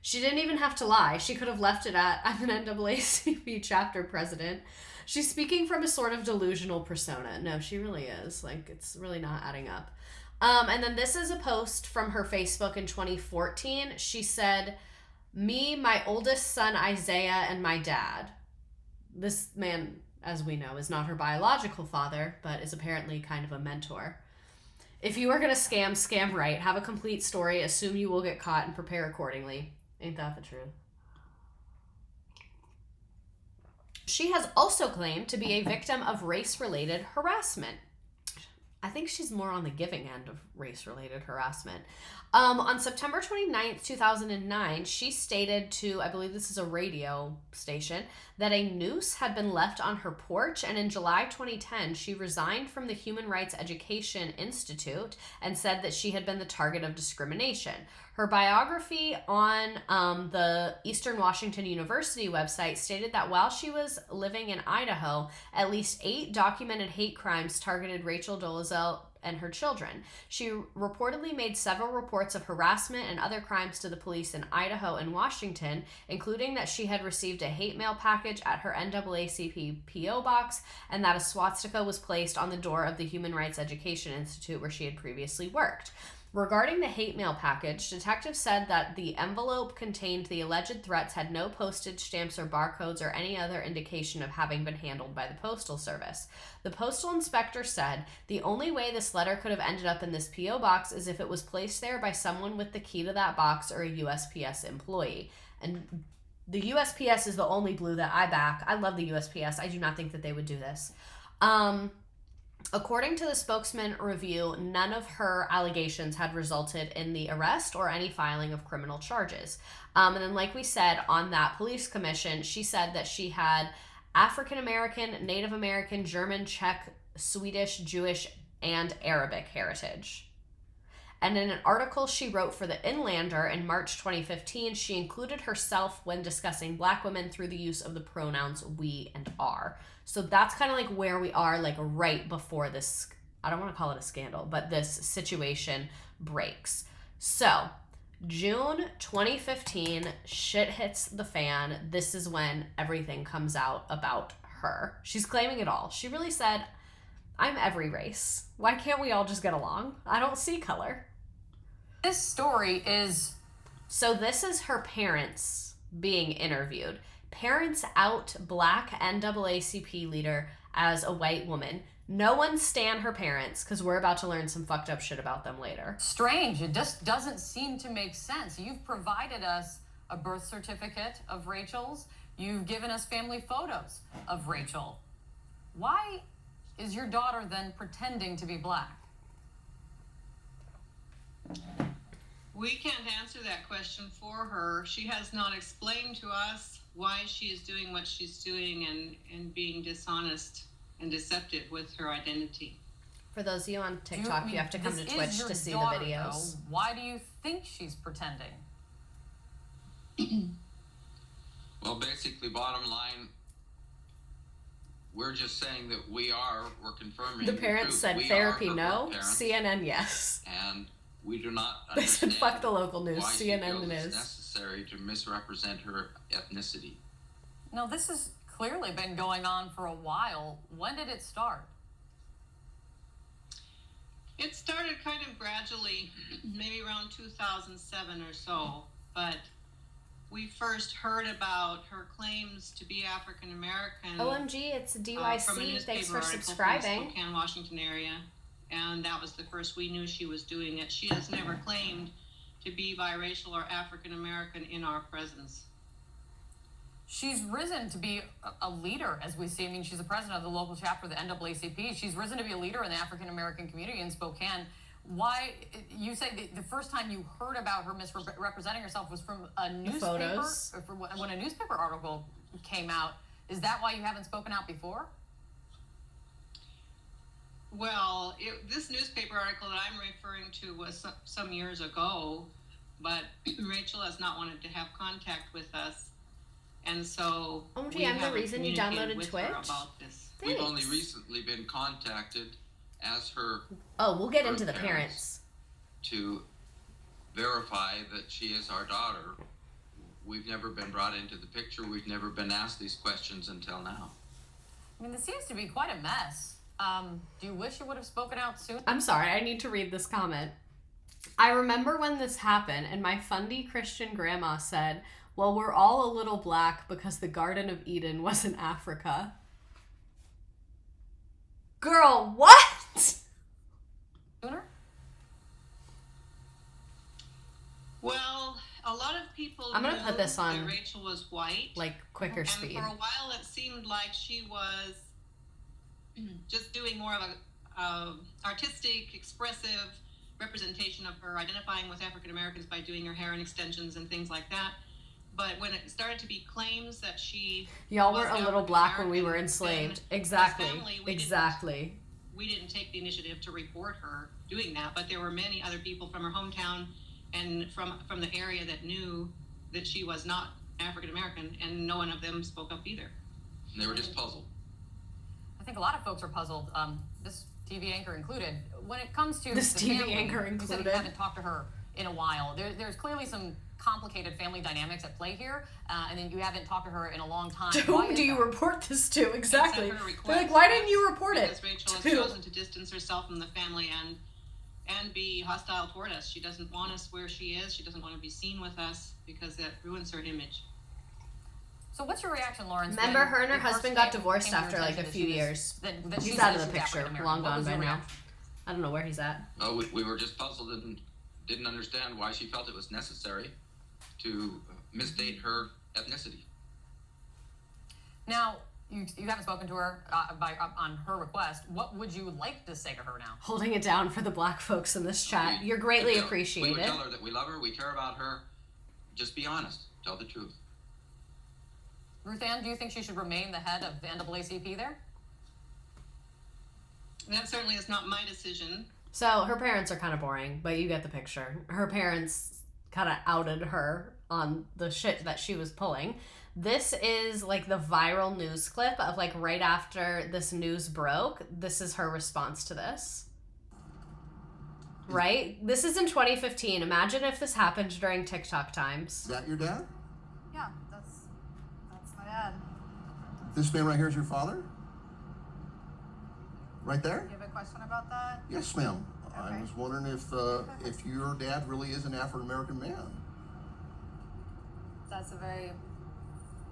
[SPEAKER 1] She didn't even have to lie. She could have left it at, I'm an NAACP chapter president. She's speaking from a sort of delusional persona. No, she really is. Like, it's really not adding up. And then this is a post from her Facebook in 2014. She said, "Me, my oldest son Isaiah, and my dad." This man, as we know, is not her biological father, but is apparently kind of a mentor. "If you are going to scam, scam right. Have a complete story. Assume you will get caught and prepare accordingly." Ain't that the truth? She has also claimed to be a victim of race-related harassment. I think she's more on the giving end of race-related harassment. On September 29th, 2009, she stated to, I believe this is a radio station, that a noose had been left on her porch, and in July 2010, she resigned from the Human Rights Education Institute and said that she had been the target of discrimination. Her biography on the Eastern Washington University website stated that while she was living in Idaho, at least 8 documented hate crimes targeted Rachel Dolezal and her children. She reportedly made several reports of harassment and other crimes to the police in Idaho and Washington, including that she had received a hate mail package at her NAACP P.O. box and that a swastika was placed on the door of the Human Rights Education Institute where she had previously worked. Regarding the hate mail package, detectives said that the envelope contained the alleged threats had no postage stamps or barcodes or any other indication of having been handled by the Postal Service. The postal inspector said the only way this letter could have ended up in this P.O. box is if it was placed there by someone with the key to that box or a USPS employee. And the USPS is the only blue that I back. I love the USPS. I do not think that they would do this. According to the spokesman review, none of her allegations had resulted in the arrest or any filing of criminal charges. And then, like we said, on that police commission, she said that she had African American, Native American, German, Czech, Swedish, Jewish, and Arabic heritage. And in an article she wrote for The Inlander in March 2015, she included herself when discussing Black women through the use of the pronouns we and our. So that's kind of like where we are, like right before this, I don't want to call it a scandal, but this situation breaks. So June 2015, shit hits the fan. This is when everything comes out about her. She's claiming it all. She really said, "I'm every race. Why can't we all just get along? I don't see color."
[SPEAKER 2] This story is...
[SPEAKER 1] So this is her parents being interviewed. Parents out Black NAACP leader as a white woman. No one stan her parents because we're about to learn some fucked up shit about them later.
[SPEAKER 2] Strange. It just doesn't seem to make sense. You've provided us a birth certificate of Rachel's. You've given us family photos of Rachel. Why is your daughter then pretending to be Black?
[SPEAKER 3] We can't answer that question for her. She has not explained to us why she is doing what she's doing and being dishonest and deceptive with her identity.
[SPEAKER 1] For those of you on TikTok, you have to come to Twitch to see the videos.
[SPEAKER 2] Though. Why do you think she's pretending?
[SPEAKER 4] Well, basically, bottom line, we're just saying that we're confirming
[SPEAKER 1] the parents said therapy no, CNN yes.
[SPEAKER 4] And we do not
[SPEAKER 1] they said fuck the local news,
[SPEAKER 4] why
[SPEAKER 1] CNN it is.
[SPEAKER 4] It's necessary to misrepresent her ethnicity.
[SPEAKER 2] No, this has clearly been going on for a while. When did it start?
[SPEAKER 3] It started kind of gradually, maybe around 2007 or so, but we first heard about her claims to be African American.
[SPEAKER 1] OMG, it's DYC.
[SPEAKER 3] From a newspaper
[SPEAKER 1] Thanks for
[SPEAKER 3] article
[SPEAKER 1] subscribing.
[SPEAKER 3] From the Spokane, Washington area, and that was the first we knew she was doing it. She has never claimed to be biracial or African American in our presence.
[SPEAKER 2] She's risen to be a leader, as we see. I mean, she's the president of the local chapter of the NAACP. She's risen to be a leader in the African American community in Spokane. Why, you say the first time you heard about her misrepresenting herself was from a newspaper, or when a newspaper article came out. Is that why you haven't spoken out before?
[SPEAKER 3] Well, this newspaper article that I'm referring to was some years ago, but Rachel has not wanted to have contact with us And so
[SPEAKER 1] OMG,
[SPEAKER 3] we
[SPEAKER 1] I'm the
[SPEAKER 3] haven't
[SPEAKER 1] reason you
[SPEAKER 3] communicated
[SPEAKER 1] downloaded
[SPEAKER 3] with
[SPEAKER 1] Twitch?
[SPEAKER 3] her about this.
[SPEAKER 4] We've
[SPEAKER 1] Thanks.
[SPEAKER 4] only recently been contacted as her
[SPEAKER 1] Oh, we'll get
[SPEAKER 4] her
[SPEAKER 1] into the
[SPEAKER 4] parents
[SPEAKER 1] parents.
[SPEAKER 4] to verify that she is our daughter. We've never been brought into the picture. We've never been asked these questions until now.
[SPEAKER 2] I mean, this seems to be quite a mess. Do you wish you would have spoken out sooner?
[SPEAKER 1] I'm sorry, I need to read this comment. I remember when this happened, and my fundy Christian grandma said, well, we're all a little black because the Garden of Eden was in Africa. Girl, what?
[SPEAKER 2] Sooner?
[SPEAKER 3] Well, a lot of people
[SPEAKER 1] I'm gonna
[SPEAKER 3] knew
[SPEAKER 1] put this on,
[SPEAKER 3] that Rachel was white.
[SPEAKER 1] like, quicker
[SPEAKER 3] and
[SPEAKER 1] speed.
[SPEAKER 3] for a while it seemed like she was just doing more of a artistic, expressive representation of her, identifying with African Americans by doing her hair and extensions and things like that. But when it started to be claims that she
[SPEAKER 1] Y'all
[SPEAKER 3] was
[SPEAKER 1] were a little black when we were
[SPEAKER 3] African-American,
[SPEAKER 1] enslaved.
[SPEAKER 3] then
[SPEAKER 1] Exactly.
[SPEAKER 3] as family, we didn't take the initiative to report her doing that, but there were many other people from her hometown and from the area that knew that she was not African American, and no one of them spoke up either.
[SPEAKER 4] And they were just puzzled.
[SPEAKER 2] I think a lot of folks are puzzled, this TV anchor included. When it comes to
[SPEAKER 1] This
[SPEAKER 2] the
[SPEAKER 1] TV
[SPEAKER 2] family,
[SPEAKER 1] anchor
[SPEAKER 2] you said
[SPEAKER 1] included.
[SPEAKER 2] you haven't talked to her in a while. There's clearly some complicated family dynamics at play here, and then you haven't talked to her in a long time.
[SPEAKER 1] To
[SPEAKER 2] Why
[SPEAKER 1] whom
[SPEAKER 2] is
[SPEAKER 1] do you
[SPEAKER 2] that?
[SPEAKER 1] report this to? Exactly.
[SPEAKER 3] It's at her request.
[SPEAKER 1] They're like, why didn't you report it?
[SPEAKER 3] Because Rachel has
[SPEAKER 1] To-
[SPEAKER 3] chosen to distance herself from the family and be hostile toward us. She doesn't want us where she is. She doesn't want to be seen with us because that ruins her image.
[SPEAKER 2] So what's your reaction, Lawrence?
[SPEAKER 1] Remember,
[SPEAKER 2] when
[SPEAKER 1] her and her
[SPEAKER 2] it first
[SPEAKER 1] husband got
[SPEAKER 2] came
[SPEAKER 1] divorced
[SPEAKER 2] to your
[SPEAKER 1] after like a
[SPEAKER 2] attention
[SPEAKER 1] few
[SPEAKER 2] that she was-
[SPEAKER 1] years.
[SPEAKER 2] that she
[SPEAKER 1] He's
[SPEAKER 2] said
[SPEAKER 1] out of
[SPEAKER 2] she
[SPEAKER 1] the
[SPEAKER 2] was
[SPEAKER 1] picture,
[SPEAKER 2] African-American?
[SPEAKER 1] long
[SPEAKER 2] What
[SPEAKER 1] gone
[SPEAKER 2] was
[SPEAKER 1] by
[SPEAKER 2] your
[SPEAKER 1] now.
[SPEAKER 2] reaction?
[SPEAKER 1] I don't know where he's at.
[SPEAKER 4] Oh, we were just puzzled and didn't understand why she felt it was necessary to misstate her ethnicity.
[SPEAKER 2] Now, you haven't spoken to her on her request. What would you like to say to her now?
[SPEAKER 1] Holding it down for the black folks in this chat. You're greatly
[SPEAKER 4] We
[SPEAKER 1] appreciated.
[SPEAKER 4] would tell her that we love her, we care about her. Just be honest. Tell the truth.
[SPEAKER 2] Ruth Ann, do you think she should remain the head of the NAACP there?
[SPEAKER 3] That certainly is not my decision.
[SPEAKER 1] So her parents are kind of boring, but you get the picture. Her parents kind of outed her on the shit that she was pulling. This is like the viral news clip of like right after this news broke. This is her response to this. Right? This is in 2015. Imagine if this happened during TikTok times.
[SPEAKER 5] Is that your dad?
[SPEAKER 6] Yeah, that's my dad.
[SPEAKER 5] This man right here is your father? Right there?
[SPEAKER 6] You have a question about that?
[SPEAKER 5] Yes, ma'am. I
[SPEAKER 6] Okay.
[SPEAKER 5] was wondering if your dad really is an African American man.
[SPEAKER 6] That's a very.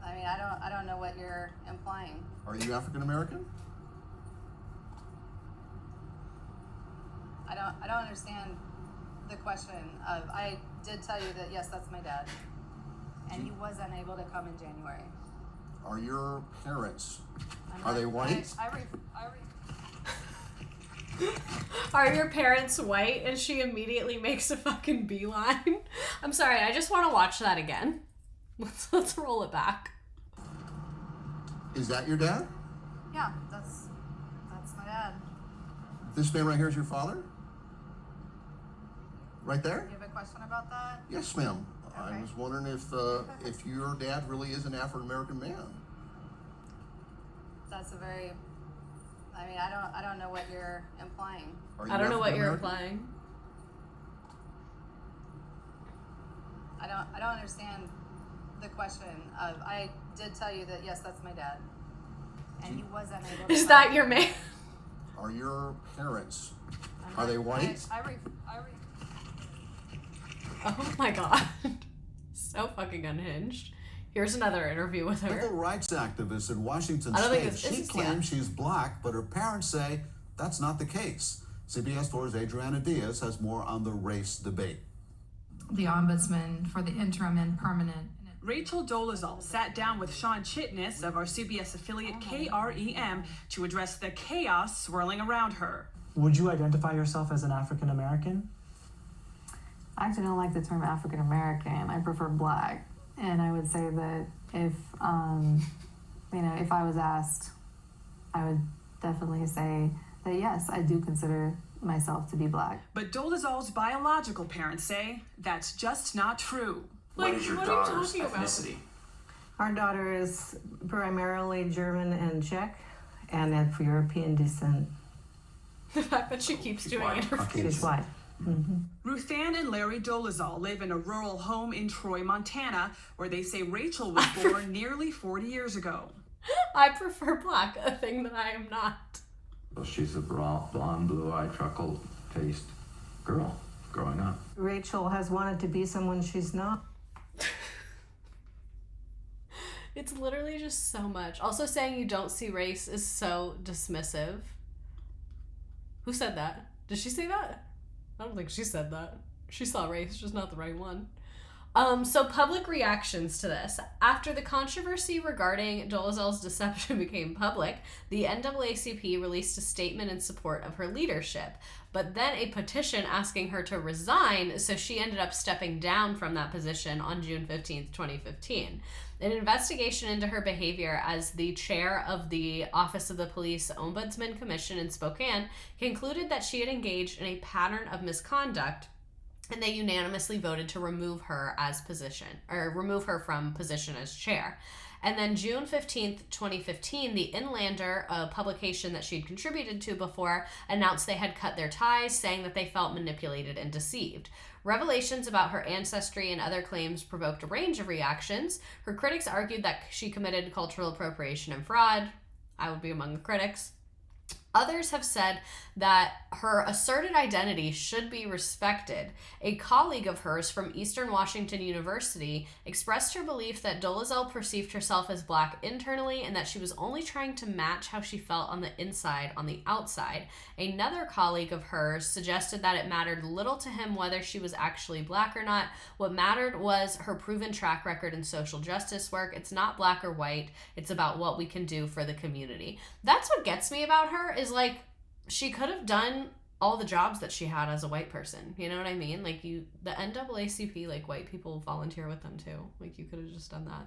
[SPEAKER 6] I mean, I don't know what you're implying.
[SPEAKER 5] Are you African American?
[SPEAKER 6] I don't understand the question of. I did tell you that yes, that's my dad, and he was unable to come in January.
[SPEAKER 5] Are your parents?
[SPEAKER 6] I'm
[SPEAKER 5] Are
[SPEAKER 6] not-
[SPEAKER 5] they white?
[SPEAKER 1] Are your parents white? And she immediately makes a fucking beeline. I'm sorry, I just want to watch that again. Let's roll it back.
[SPEAKER 5] Is that your dad?
[SPEAKER 6] Yeah, that's my dad.
[SPEAKER 5] This man right here is your father? Right there?
[SPEAKER 6] You have a question about that?
[SPEAKER 5] Yes, ma'am. I
[SPEAKER 6] Okay.
[SPEAKER 5] was wondering if your dad really is an African American man.
[SPEAKER 6] That's a very. I mean, I don't know what you're implying.
[SPEAKER 5] Are you
[SPEAKER 1] I don't know what you're
[SPEAKER 5] African-American?
[SPEAKER 1] implying.
[SPEAKER 6] I don't understand the question of. I did tell you that yes, that's my dad, and he was unable to
[SPEAKER 1] Is
[SPEAKER 6] come.
[SPEAKER 1] that your man?
[SPEAKER 5] Are your parents?
[SPEAKER 6] I'm
[SPEAKER 5] Are
[SPEAKER 6] not-
[SPEAKER 5] they white?
[SPEAKER 1] Oh my god. So fucking unhinged. Here's another interview with her.
[SPEAKER 7] Civil rights activist in Washington
[SPEAKER 1] I don't think
[SPEAKER 7] State.
[SPEAKER 1] this
[SPEAKER 7] She
[SPEAKER 1] is-
[SPEAKER 7] claims she's black, but her parents say that's not the case. CBS 4's Adriana Diaz has more on the race debate.
[SPEAKER 8] The ombudsman for the interim and permanent.
[SPEAKER 9] Rachel Dolezal sat down with Sean Chitnis of our CBS affiliate KREM to address the chaos swirling around her.
[SPEAKER 10] Would you identify yourself as an African American?
[SPEAKER 11] I actually don't like the term African American. I prefer black. And I would say that if I was asked, I would definitely say that yes, I do consider myself to be black.
[SPEAKER 9] But Dolezal's biological parents say that's just not true.
[SPEAKER 1] Like, what are you talking about?
[SPEAKER 12] Our daughter is primarily German and Czech, and of European descent.
[SPEAKER 1] The fact that she keeps doing it.
[SPEAKER 12] She's white. Mm-hmm.
[SPEAKER 9] Ruth Ann and Larry Dolezal live in a rural home in Troy, Montana, where they say Rachel was born nearly 40 years ago.
[SPEAKER 1] I prefer black, a thing that I am not.
[SPEAKER 13] She's a blonde, blue-eyed, freckle-faced girl growing up.
[SPEAKER 12] Rachel has wanted to be someone she's not.
[SPEAKER 1] It's literally just so much. Also, saying you don't see race is so dismissive. Who said that? Did she say that? I don't think she said that. She saw race, just not the right one. So public reactions to this. After the controversy regarding Dolezal's deception became public, the NAACP released a statement in support of her leadership, but then a petition asking her to resign, so she ended up stepping down from that position on June 15th, 2015. An investigation into her behavior as the chair of the Office of the Police Ombudsman Commission in Spokane concluded that she had engaged in a pattern of misconduct, and they unanimously voted to remove her from position as chair. And then June 15th, 2015, the Inlander, a publication that she'd contributed to before, announced they had cut their ties, saying that they felt manipulated and deceived. Revelations about her ancestry and other claims provoked a range of reactions. Her critics argued that she committed cultural appropriation and fraud. I would be among the critics. Others have said that her asserted identity should be respected. A colleague of hers from Eastern Washington University expressed her belief that Dolezal perceived herself as black internally and that she was only trying to match how she felt on the inside on the outside. Another colleague of hers suggested that it mattered little to him whether she was actually black or not. What mattered was her proven track record in social justice work. It's not black or white. It's about what we can do for the community. That's what gets me about her, is like, she could have done all the jobs that she had as a white person. You know what I mean? Like, the NAACP, like, white people volunteer with them too. Like, you could have just done that.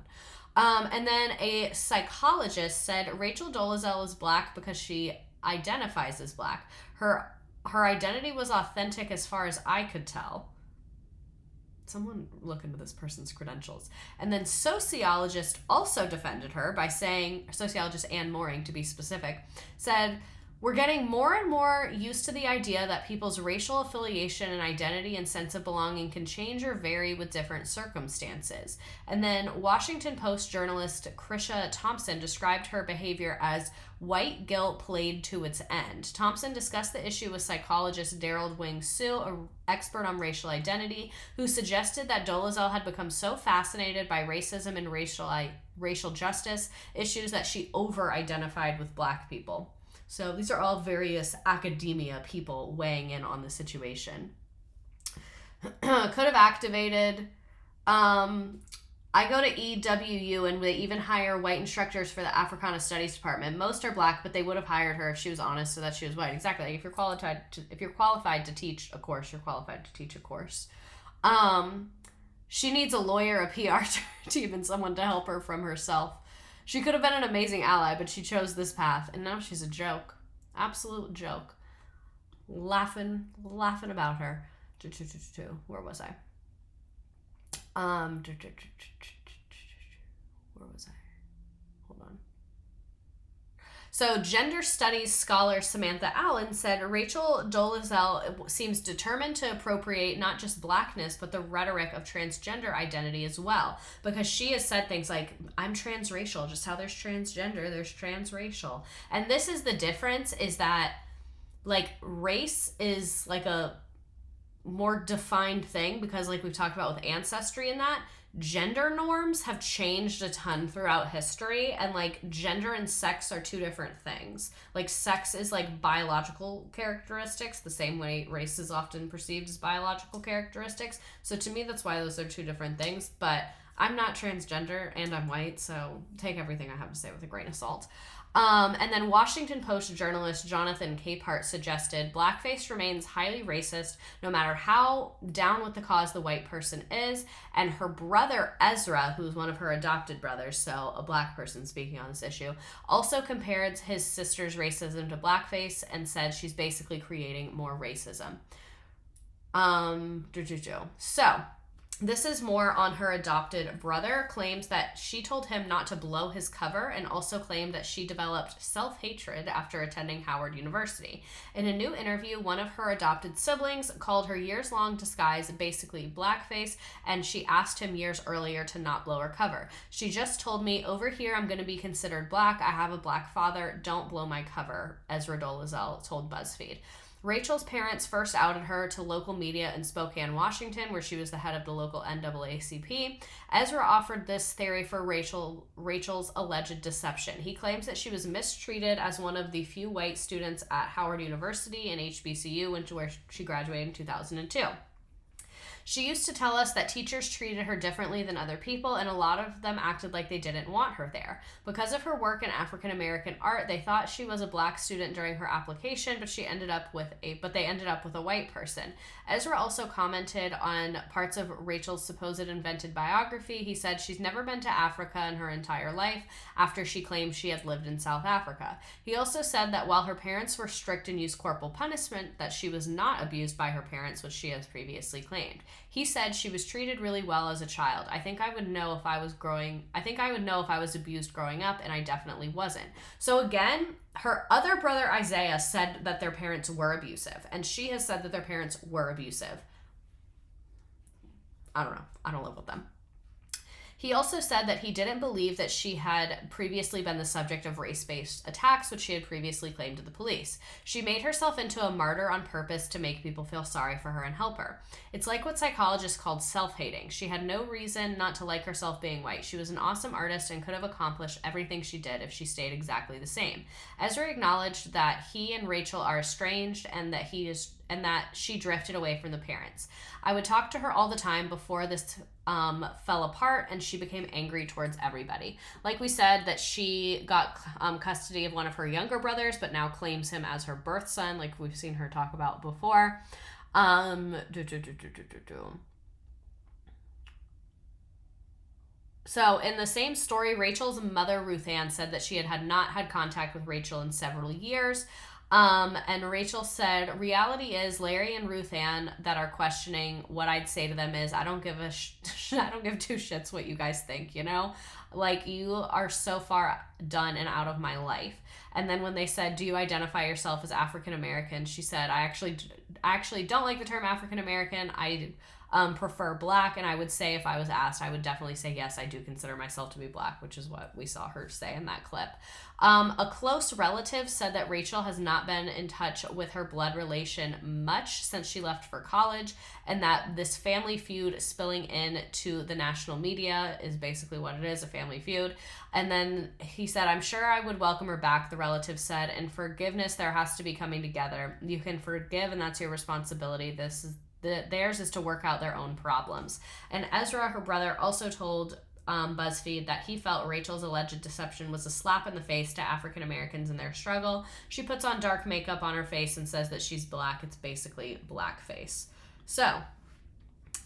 [SPEAKER 1] And then a psychologist said Rachel Dolezal is black because she identifies as black. Her identity was authentic as far as I could tell. Someone look into this person's credentials. And then sociologist also defended her by saying, sociologist Anne Moring to be specific, said, "We're getting more and more used to the idea that people's racial affiliation and identity and sense of belonging can change or vary with different circumstances." And then Washington Post journalist Krisha Thompson described her behavior as white guilt played to its end. Thompson discussed the issue with psychologist Daryl Wing Su, an expert on racial identity, who suggested that Dolezal had become so fascinated by racism and racial justice issues that she over-identified with black people. So these are all various academia people weighing in on the situation. Could have activated. I go to EWU and they even hire white instructors for the Africana Studies department. Most are black, but they would have hired her if she was honest so that she was white. Exactly. Like, if you're qualified to teach a course, you're qualified to teach a course. She needs a lawyer, a PR team, and someone to help her from herself. She could have been an amazing ally, but she chose this path, and now she's a joke. Absolute joke. Laughing about her. Where was I? Where was I? Hold on. So gender studies scholar Samantha Allen said Rachel Dolezal seems determined to appropriate not just blackness, but the rhetoric of transgender identity as well. Because she has said things like, I'm transracial, just how there's transgender, there's transracial. And this is the difference, is that, like, race is like a more defined thing, because like we've talked about with ancestry and that, gender norms have changed a ton throughout history, and like gender and sex are two different things. Like, sex is like biological characteristics, the same way race is often perceived as biological characteristics. So to me, that's why those are two different things. But I'm not transgender and I'm white, so take everything I have to say with a grain of salt. And then Washington Post journalist Jonathan Capehart suggested blackface remains highly racist no matter how down with the cause the white person is. And her brother Ezra, who's one of her adopted brothers, so a black person speaking on this issue, also compared his sister's racism to blackface and said she's basically creating more racism. So This is more on her adopted brother, claims that she told him not to blow his cover, and also claimed that she developed self-hatred after attending Howard University. In a new interview, one of her adopted siblings called her years-long disguise basically blackface, and she asked him years earlier to not blow her cover. She just told me, over here I'm going to be considered black, I have a black father, don't blow my cover, Ezra Dolezal told BuzzFeed. Rachel's parents first outed her to local media in Spokane, Washington, where she was the head of the local NAACP. Ezra offered this theory for Rachel's alleged deception. He claims that she was mistreated as one of the few white students at Howard University and HBCU, where she graduated in 2002. She used to tell us that teachers treated her differently than other people, and a lot of them acted like they didn't want her there. Because of her work in African American art, they thought she was a black student during her application, but they ended up with a white person. Ezra also commented on parts of Rachel's supposed invented biography. He said she's never been to Africa in her entire life, after she claimed she had lived in South Africa. He also said that while her parents were strict and used corporal punishment, that she was not abused by her parents, which she has previously claimed. He said she was treated really well as a child. I think I would know if I was abused growing up, and I definitely wasn't. So again, her other brother Isaiah said that their parents were abusive, and she has said that their parents were abusive. I don't know. I don't live with them. He also said that he didn't believe that she had previously been the subject of race-based attacks, which she had previously claimed to the police. She made herself into a martyr on purpose to make people feel sorry for her and help her. It's like what psychologists called self-hating. She had no reason not to like herself being white. She was an awesome artist and could have accomplished everything she did if she stayed exactly the same. Ezra acknowledged that he and Rachel are estranged and that she drifted away from the parents. I would talk to her all the time before this fell apart, and she became angry towards everybody. Like we said, that she got custody of one of her younger brothers, but now claims him as her birth son, like we've seen her talk about before. So in the same story, Rachel's mother, Ruth Ann, said that she had not had contact with Rachel in several years. And Rachel said, reality is Larry and Ruth Ann that are questioning, what I'd say to them is, I don't give I don't give two shits what you guys think, you know? Like, you are so far done and out of my life. And then when they said, do you identify yourself as African American? She said, I actually don't like the term African American. I prefer black, and I would say, if I was asked, I would definitely say yes, I do consider myself to be black, which is what we saw her say in that clip. A close relative said that Rachel has not been in touch with her blood relation much since she left for college, and that this family feud spilling into the national media is basically what it is, a family feud. And then he said, I'm sure I would welcome her back, the relative said, and forgiveness there has to be coming together. You can forgive, and that's your responsibility. Theirs is to work out their own problems. And Ezra, her brother, also told BuzzFeed that he felt Rachel's alleged deception was a slap in the face to African Americans in their struggle. She puts on dark makeup on her face and says that she's black. It's basically blackface. So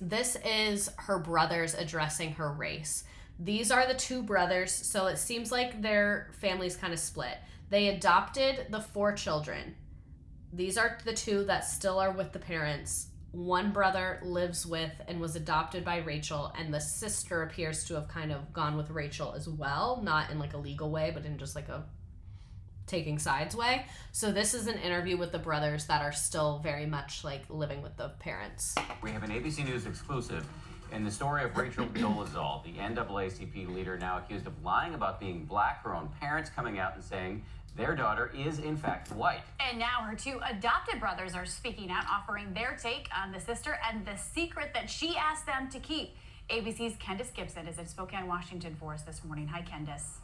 [SPEAKER 1] this is her brothers addressing her race. These are the two brothers, so it seems like their family's kind of split. They adopted the 4 children. These are the 2 that still are with the parents. One brother lives with and was adopted by Rachel, and the sister appears to have kind of gone with Rachel as well, not in like a legal way, but in just like a taking sides way. So this is an interview with the brothers that are still very much like living with the parents.
[SPEAKER 14] We have an ABC News exclusive in the story of Rachel Dolezal, the NAACP leader now accused of lying about being black, her own parents coming out and saying their daughter is, in fact, white.
[SPEAKER 15] And now her 2 adopted brothers are speaking out, offering their take on the sister and the secret that she asked them to keep. ABC's Candace Gibson is in Spokane, Washington for us this morning. Hi, Candace.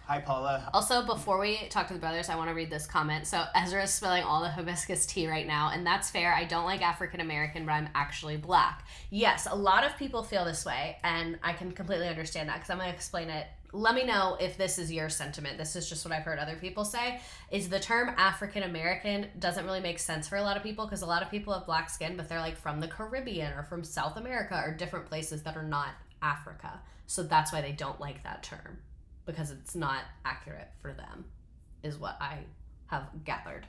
[SPEAKER 16] Hi, Paula.
[SPEAKER 1] Also, before we talk to the brothers, I want to read this comment. So Ezra is spilling all the hibiscus tea right now, and that's fair. I don't like African American, but I'm actually black. Yes, a lot of people feel this way, and I can completely understand that because I'm going to explain it. Let me know if this is your sentiment. This is just what I've heard other people say, is the term African American doesn't really make sense for a lot of people because a lot of people have black skin, but they're like from the Caribbean or from South America or different places that are not Africa. So that's why they don't like that term, because it's not accurate for them, is what I have gathered.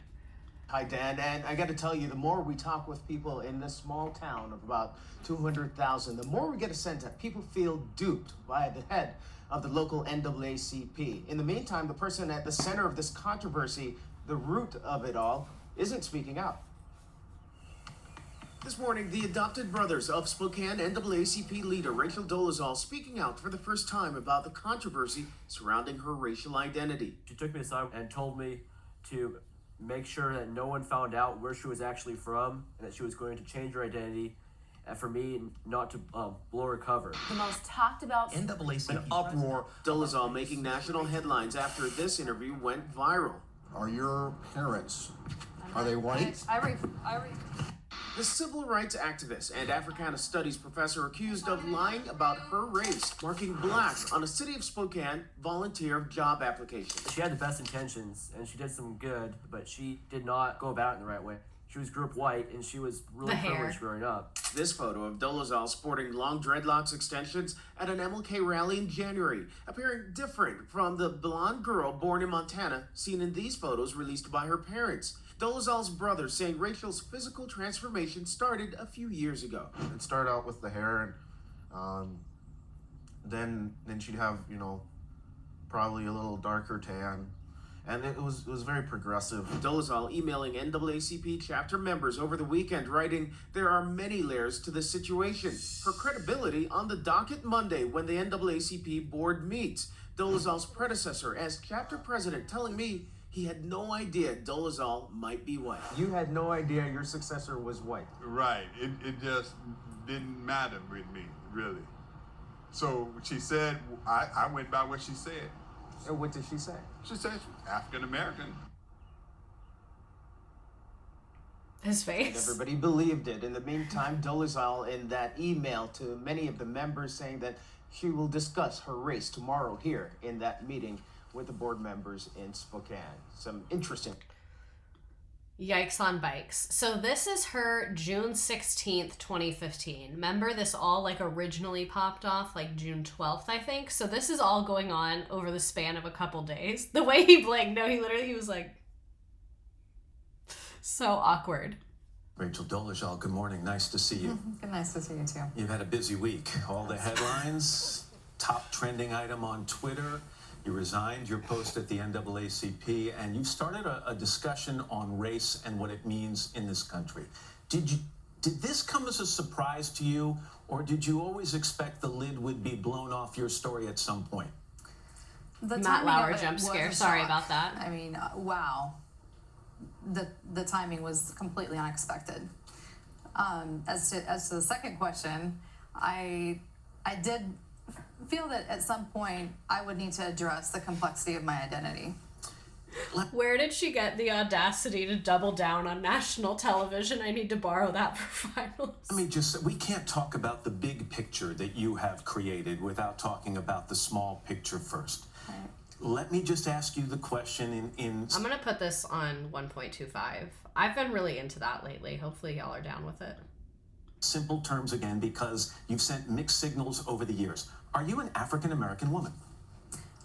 [SPEAKER 16] Hi, Dan. And I got to tell you, the more we talk with people in this small town of about 200,000, the more we get a sense that people feel duped by the head of the local NAACP. In the meantime, the person at the center of this controversy, the root of it all, isn't speaking out. This morning, the adopted brothers of Spokane NAACP leader Rachel Dolezal speaking out for the first time about the controversy surrounding her racial identity.
[SPEAKER 17] She took me aside and told me to make sure that no one found out where she was actually from, and that she was going to change her identity, and for me not to blow her cover.
[SPEAKER 15] The most talked about
[SPEAKER 16] NAACP an uproar. Dolezal making national headlines after this interview went viral.
[SPEAKER 5] Are your parents, are they white?
[SPEAKER 16] The civil rights activist and Africana Studies professor accused of lying about her race, marking black on a City of Spokane volunteer job application.
[SPEAKER 17] She had the best intentions, and she did some good, but she did not go about it in the right way. She was grew up white, and she was really privileged growing up.
[SPEAKER 16] This photo of Dolezal sporting long dreadlocks extensions at an MLK rally in January, appearing different from the blonde girl born in Montana seen in these photos released by her parents. Dolezal's brother saying Rachel's physical transformation started a few years ago.
[SPEAKER 18] It started out with the hair, and then she'd have, you know, probably a little darker tan. And it was very progressive.
[SPEAKER 16] Dolezal emailing NAACP chapter members over the weekend, writing, "There are many layers to this situation." Her credibility on the docket Monday when the NAACP board meets. Dolezal's predecessor as chapter president telling me he had no idea Dolezal might be white.
[SPEAKER 19] You had no idea your successor was white.
[SPEAKER 20] Right. It just didn't matter with me, really. So she said, I went by what she said.
[SPEAKER 19] And what did she say?
[SPEAKER 20] She said African American.
[SPEAKER 1] His face.
[SPEAKER 16] And everybody believed it. In the meantime, Dolezal in that email to many of the members saying that she will discuss her race tomorrow here in that meeting with the board members in Spokane. Some interesting.
[SPEAKER 1] Yikes on bikes. So this is her June 16th, 2015. Remember, this all like originally popped off like June 12th, I think. So this is all going on over the span of a couple days. The way he blinked, no, he was like so awkward.
[SPEAKER 21] Rachel Dolezal, good morning. Nice to see you.
[SPEAKER 11] Good, nice to see you too.
[SPEAKER 21] You've had a busy week. All the headlines, top trending item on Twitter. You resigned your post at the NAACP, and you started a discussion on race and what it means in this country. Did this come as a surprise to you, or did you always expect the lid would be blown off your story at some point?
[SPEAKER 6] The
[SPEAKER 1] Matt Lauer
[SPEAKER 6] timing of it
[SPEAKER 1] jump
[SPEAKER 6] was
[SPEAKER 1] scare.
[SPEAKER 6] a
[SPEAKER 1] Sorry
[SPEAKER 6] shock.
[SPEAKER 1] about that.
[SPEAKER 6] I mean, wow. The timing was completely unexpected. As to the second question, I did feel that at some point I would need to address the complexity of my identity.
[SPEAKER 1] Where did she get the audacity to double down on national television? I need to borrow that for finals.
[SPEAKER 21] Let me just say, we can't talk about the big picture that you have created without talking about the small picture first.
[SPEAKER 6] Right.
[SPEAKER 21] Let me just ask you the question in
[SPEAKER 1] I'm going to put this on 1.25. I've been really into that lately. Hopefully y'all are down with it.
[SPEAKER 21] simple terms again, because you've sent mixed signals over the years. Are you an African-American woman?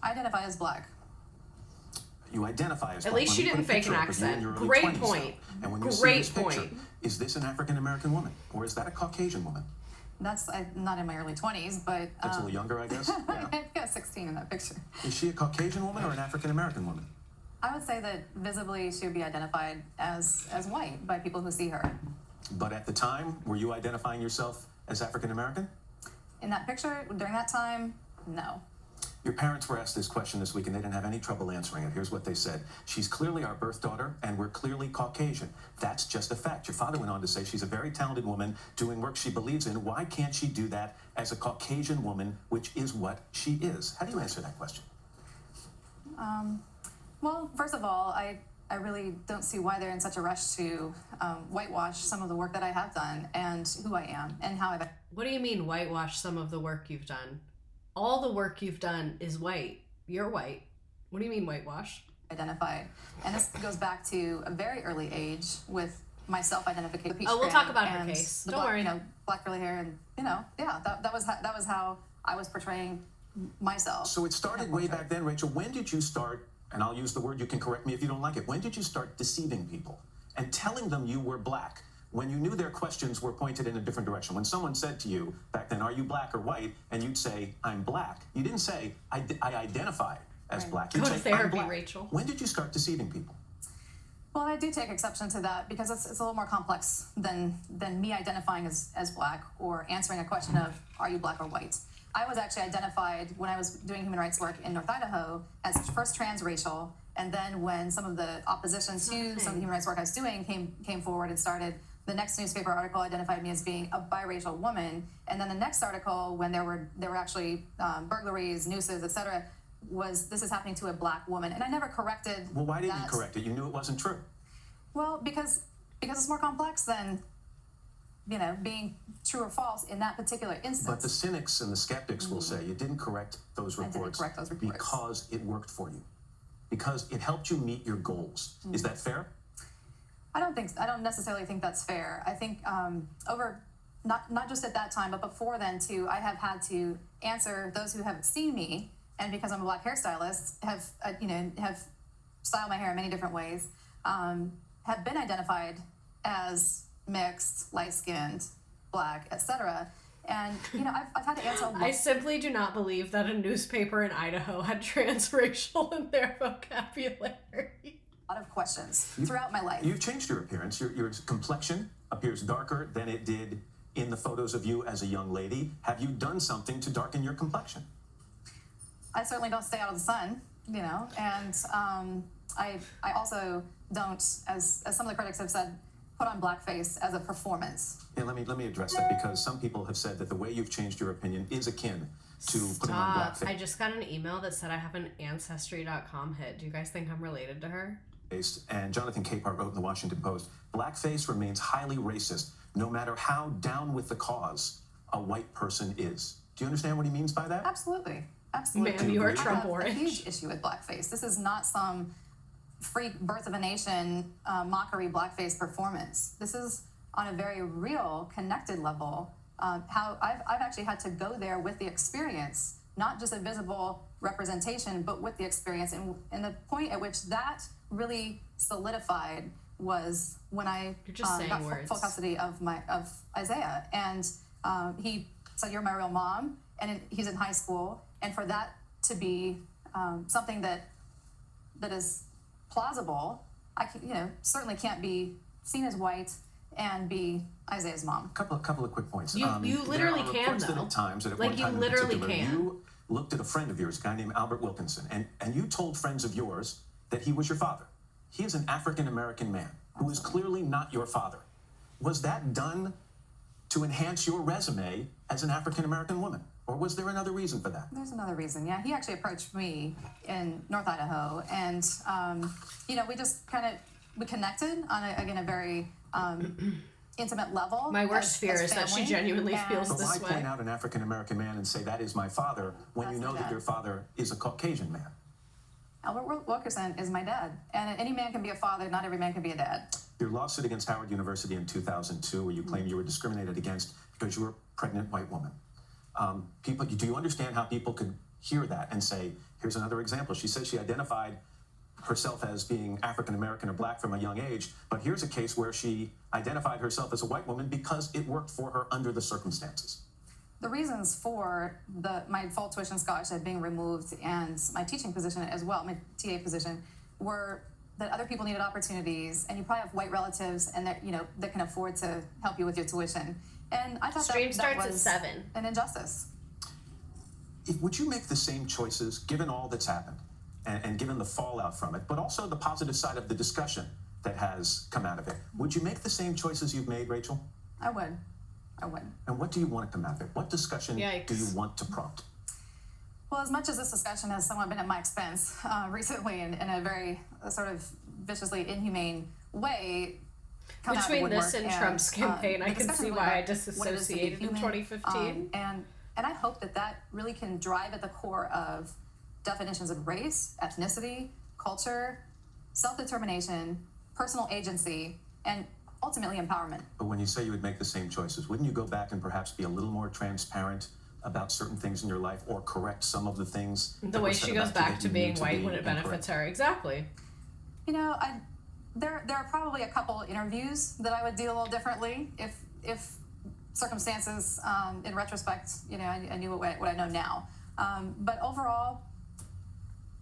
[SPEAKER 6] I identify as black.
[SPEAKER 21] You identify as
[SPEAKER 1] At
[SPEAKER 21] black.
[SPEAKER 1] least she didn't fake an accent. Great point.
[SPEAKER 21] And when you see this picture, is this an African-American woman? Or is that a Caucasian woman?
[SPEAKER 6] That's not in my early 20s, but...
[SPEAKER 21] That's a little younger, I guess? Yeah.
[SPEAKER 6] I've got 16 in that picture.
[SPEAKER 21] Is she a Caucasian woman or an African-American woman?
[SPEAKER 6] I would say that visibly she would be identified as white by people who see her.
[SPEAKER 21] But at the time, were you identifying yourself as African-American?
[SPEAKER 6] In that picture, during that time, no.
[SPEAKER 21] Your parents were asked this question this week and they didn't have any trouble answering it. Here's what they said. She's clearly our birth daughter and we're clearly Caucasian. That's just a fact. Your father went on to say she's a very talented woman doing work she believes in. Why can't she do that as a Caucasian woman, which is what she is? How do you answer that question?
[SPEAKER 6] Well, first of all, I really don't see why they're in such a rush to whitewash some of the work that I have done and who I am and how I've...
[SPEAKER 1] What do you mean whitewash some of the work you've done? All the work you've done is white. You're white. What do you mean whitewash?
[SPEAKER 6] Identified. And this goes back to a very early age with my self-identification.
[SPEAKER 1] Oh, we'll talk about her case. Don't worry.
[SPEAKER 6] You know, black curly hair and, that was how I was portraying myself.
[SPEAKER 21] So it started way back then, Rachel. When did you start, and I'll use the word, you can correct me if you don't like it, when did you start deceiving people and telling them you were black when you knew their questions were pointed in a different direction. When someone said to you back then, are you black or white? And you'd say, I'm black. You didn't say, I identify as black. You'd
[SPEAKER 1] Go to
[SPEAKER 21] say, I'm
[SPEAKER 1] therapy,
[SPEAKER 21] black.
[SPEAKER 1] Rachel.
[SPEAKER 21] When did you start deceiving people?
[SPEAKER 6] Well, I do take exception to that because it's a little more complex than me identifying as black or answering a question of, are you black or white? I was actually identified when I was doing human rights work in North Idaho as first transracial, and then when some of the opposition to some of the human rights work I was doing came forward and started, the next newspaper article identified me as being a biracial woman, and then the next article, when there were actually burglaries, nooses, etc., was this is happening to a black woman, and I never corrected.
[SPEAKER 21] Well, why didn't you correct it? You knew it wasn't true.
[SPEAKER 6] Well, because it's more complex than being true or false in that particular instance.
[SPEAKER 21] But the cynics and the skeptics will say you didn't correct those reports.
[SPEAKER 6] I didn't correct those reports
[SPEAKER 21] because it worked for you, because it helped you meet your goals. Is that fair?
[SPEAKER 6] I don't necessarily think that's fair. I think over not just at that time, but before then too, I have had to answer those who haven't seen me, and because I'm a black hairstylist, have styled my hair in many different ways, have been identified as mixed, light-skinned, black, etc. And I've had to answer.
[SPEAKER 1] I simply do not believe that a newspaper in Idaho had transracial in their vocabulary.
[SPEAKER 6] A lot of questions throughout my life.
[SPEAKER 21] You've changed your appearance. Your complexion appears darker than it did in the photos of you as a young lady. Have you done something to darken your complexion?
[SPEAKER 6] I certainly don't stay out of the sun, and I also don't, as some of the critics have said, put on blackface as a performance.
[SPEAKER 21] Yeah, let me address that, because some people have said that the way you've changed your opinion is akin to putting on blackface.
[SPEAKER 1] I just got an email that said I have an Ancestry.com hit. Do you guys think I'm related to her?
[SPEAKER 21] And Jonathan Capehart wrote in the Washington Post, blackface remains highly racist, no matter how down with the cause a white person is. Do you understand what he means by that?
[SPEAKER 6] Absolutely. Absolutely.
[SPEAKER 1] Ma'am, you are Trump
[SPEAKER 6] I have
[SPEAKER 1] orange.
[SPEAKER 6] a huge issue with blackface. This is not some freak birth of a nation mockery blackface performance. This is on a very real, connected level. How I've actually had to go there with the experience, not just a visible representation, but with the experience. And the point at which that really solidified was when I got full custody of Isaiah, and he said, "You're my real mom," and he's in high school, and for that to be something that is plausible, I certainly can't be seen as white and be Isaiah's mom.
[SPEAKER 21] Couple of quick points.
[SPEAKER 1] You literally can,
[SPEAKER 21] though. That at times, at one time in particular, you looked at a friend of yours, a guy named Albert Wilkinson, and you told friends of yours that he was your father. He is an African-American man who is clearly not your father. Was that done to enhance your resume as an African-American woman? Or was there another reason for that?
[SPEAKER 6] There's another reason, yeah. He actually approached me in North Idaho, and, we just we connected on, a very intimate level.
[SPEAKER 1] My worst fear is that she genuinely feels
[SPEAKER 21] but
[SPEAKER 1] this
[SPEAKER 21] why
[SPEAKER 1] way.
[SPEAKER 21] point out an African-American man and say, that is my father, when you know that your father is a Caucasian man?
[SPEAKER 6] Albert Wilkerson is my dad, and any man can be a father, not every man can be a dad.
[SPEAKER 21] Your lawsuit against Howard University in 2002, where you claim you were discriminated against because you were a pregnant white woman. Do you understand how people could hear that and say, here's another example. She says she identified herself as being African-American or black from a young age, but here's a case where she identified herself as a white woman because it worked for her under the circumstances.
[SPEAKER 6] The reasons for my full tuition scholarship being removed and my teaching position as well, my TA position, were that other people needed opportunities, and you probably have white relatives and that can afford to help you with your tuition. And I thought
[SPEAKER 1] Stream
[SPEAKER 6] that
[SPEAKER 1] starts
[SPEAKER 6] was
[SPEAKER 1] at 7.
[SPEAKER 6] an injustice.
[SPEAKER 21] Would you make the same choices, given all that's happened, and given the fallout from it, but also the positive side of the discussion that has come out of it? Would you make the same choices you've made, Rachel?
[SPEAKER 6] I would.
[SPEAKER 21] And what do you want to come out of it? What discussion do you want to prompt?
[SPEAKER 6] Well, as much as this discussion has somewhat been at my expense recently in a very sort of viciously inhumane way,
[SPEAKER 1] between this and Trump's campaign, I can see why I disassociated in 2015.
[SPEAKER 6] And I hope that really can drive at the core of definitions of race, ethnicity, culture, self-determination, personal agency, and ultimately empowerment.
[SPEAKER 21] But when you say you would make the same choices, wouldn't you go back and perhaps be a little more transparent about certain things in your life, or correct some of the things?
[SPEAKER 1] The way she goes back to being white when it benefits her. Exactly.
[SPEAKER 6] there are probably a couple interviews that I would do a little differently if circumstances, in retrospect, I knew what I know now. But overall,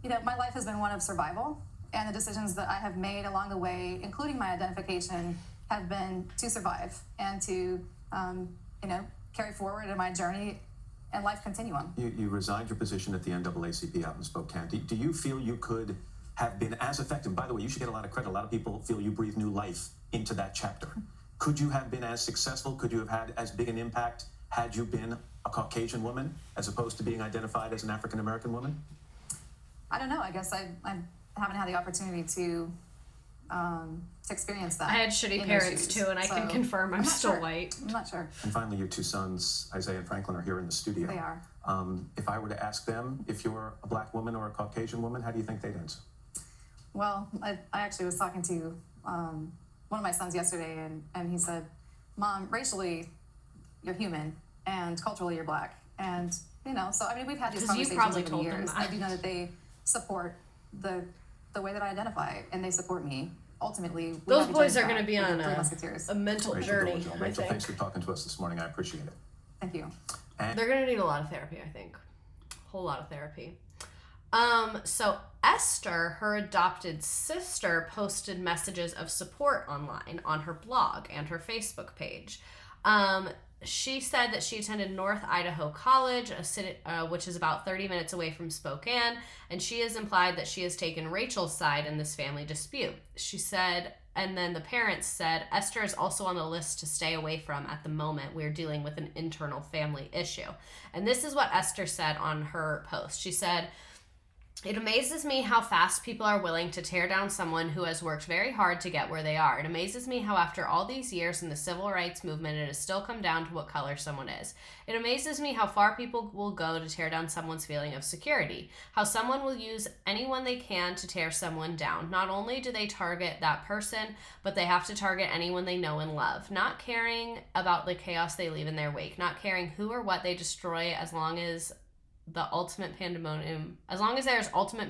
[SPEAKER 6] my life has been one of survival, and the decisions that I have made along the way, including my identification, have been to survive and to, carry forward in my journey and life continuum.
[SPEAKER 21] You resigned your position at the NAACP out in Spokane. Do you feel you could have been as effective? By the way, you should get a lot of credit. A lot of people feel you breathe new life into that chapter. Could you have been as successful? Could you have had as big an impact had you been a Caucasian woman as opposed to being identified as an African American woman?
[SPEAKER 6] I don't know. I guess I haven't had the opportunity to experience that.
[SPEAKER 1] I had shitty parents too, and I can confirm I'm still white.
[SPEAKER 6] I'm not sure.
[SPEAKER 21] And finally, your two sons, Isaiah and Franklin, are here in the studio.
[SPEAKER 6] They are.
[SPEAKER 21] If I were to ask them if you're a black woman or a Caucasian woman, how do you think they'd answer?
[SPEAKER 6] Well, I actually was talking to one of my sons yesterday, and he said, "Mom, racially, you're human, and culturally, you're black." And, so, we've had these conversations over the years. I do know that they support the way that I identify, and they support me. Ultimately,
[SPEAKER 1] those boys are going to be on a mental journey.
[SPEAKER 21] Rachel, thanks for talking to us this morning. I appreciate it.
[SPEAKER 6] Thank you.
[SPEAKER 21] And
[SPEAKER 1] they're going to need a lot of therapy, I think. A whole lot of therapy. So Esther, her adopted sister, posted messages of support online on her blog and her Facebook page. She said that she attended North Idaho College, which is about 30 minutes away from Spokane, and she has implied that she has taken Rachel's side in this family dispute. She said, and then the parents said, Esther is also on the list to stay away from at the moment. We're dealing with an internal family issue. And this is what Esther said on her post. She said, "It amazes me how fast people are willing to tear down someone who has worked very hard to get where they are. It amazes me how after all these years in the civil rights movement, it has still come down to what color someone is. It amazes me how far people will go to tear down someone's feeling of security, how someone will use anyone they can to tear someone down. Not only do they target that person, but they have to target anyone they know and love, not caring about the chaos they leave in their wake, not caring who or what they destroy as long as there's ultimate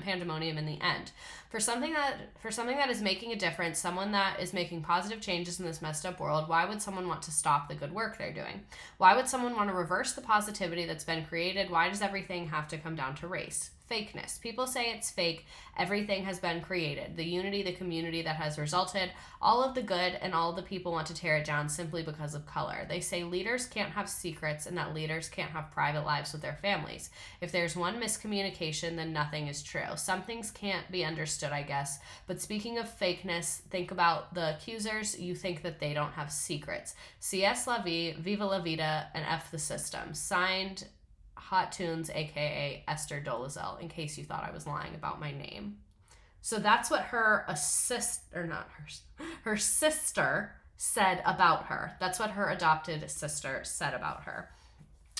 [SPEAKER 1] pandemonium in the end. For something that is making a difference, someone that is making positive changes in this messed up world, why would someone want to stop the good work they're doing? Why would someone want to reverse the positivity that's been created? Why does everything have to come down to race? Fakeness. People say it's fake. Everything has been created. The unity, the community that has resulted, all of the good, and all of the people want to tear it down simply because of color. They say leaders can't have secrets and that leaders can't have private lives with their families. If there's one miscommunication, then nothing is true. Some things can't be understood, I guess. But speaking of fakeness, think about the accusers. You think that they don't have secrets. C.S. La Vie, Viva La Vida, and F the System. Signed, Hot Tunes, aka Esther Dolezal, in case you thought I was lying about my name. So that's what her sister said about her. That's what her adopted sister said about her.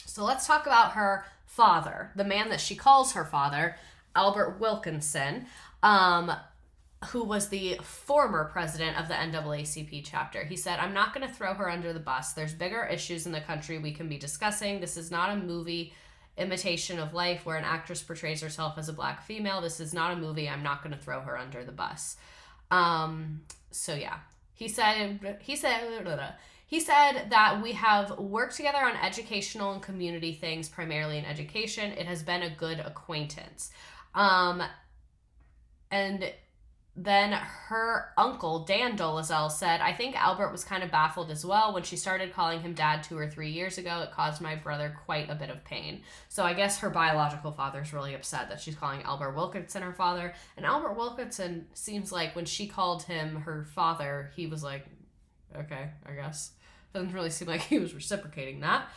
[SPEAKER 1] So let's talk about her father, the man that she calls her father, Albert Wilkinson, who was the former president of the NAACP chapter. He said, "I'm not going to throw her under the bus. There's bigger issues in the country we can be discussing. This is not a movie imitation of life where an actress portrays herself as a black female. This is not a movie. I'm not going to throw her under the bus." So yeah, he said that we have worked together on educational and community things, primarily in education. It has been a good acquaintance. And then her uncle, Dan Dolezal, said, "I think Albert was kind of baffled as well. When she started calling him dad 2 or 3 years ago, it caused my brother quite a bit of pain." So I guess her biological father's really upset that she's calling Albert Wilkinson her father. And Albert Wilkinson seems like when she called him her father, he was like, okay, I guess. Doesn't really seem like he was reciprocating that.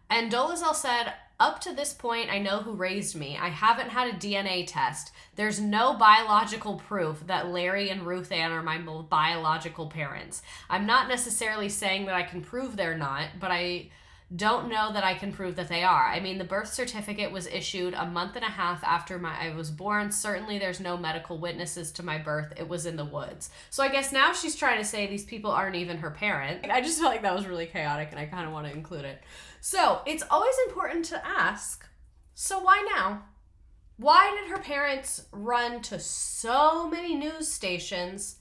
[SPEAKER 1] And Dolezal said, "Up to this point, I know who raised me. I haven't had a DNA test. There's no biological proof that Larry and Ruth Ann are my biological parents. I'm not necessarily saying that I can prove they're not, but I don't know that I can prove that they are. I mean, the birth certificate was issued a month and a half after I was born. Certainly there's no medical witnesses to my birth. It was in the woods." So I guess now she's trying to say these people aren't even her parents. I just felt like that was really chaotic, and I kind of want to include it. So it's always important to ask, so why now? Why did her parents run to so many news stations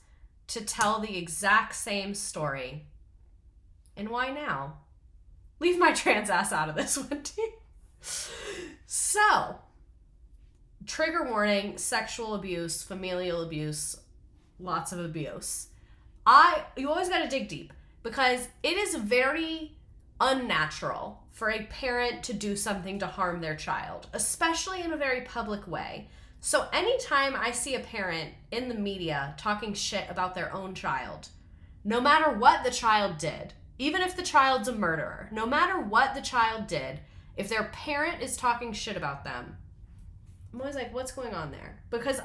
[SPEAKER 1] to tell the exact same story? And why now? Leave my trans ass out of this one, too. So, trigger warning, sexual abuse, familial abuse, lots of abuse. You always got to dig deep, because it is very unnatural for a parent to do something to harm their child, especially in a very public way. So anytime I see a parent in the media talking shit about their own child, no matter what the child did, even if the child's a murderer, no matter what the child did, if their parent is talking shit about them, I'm always like, what's going on there? Because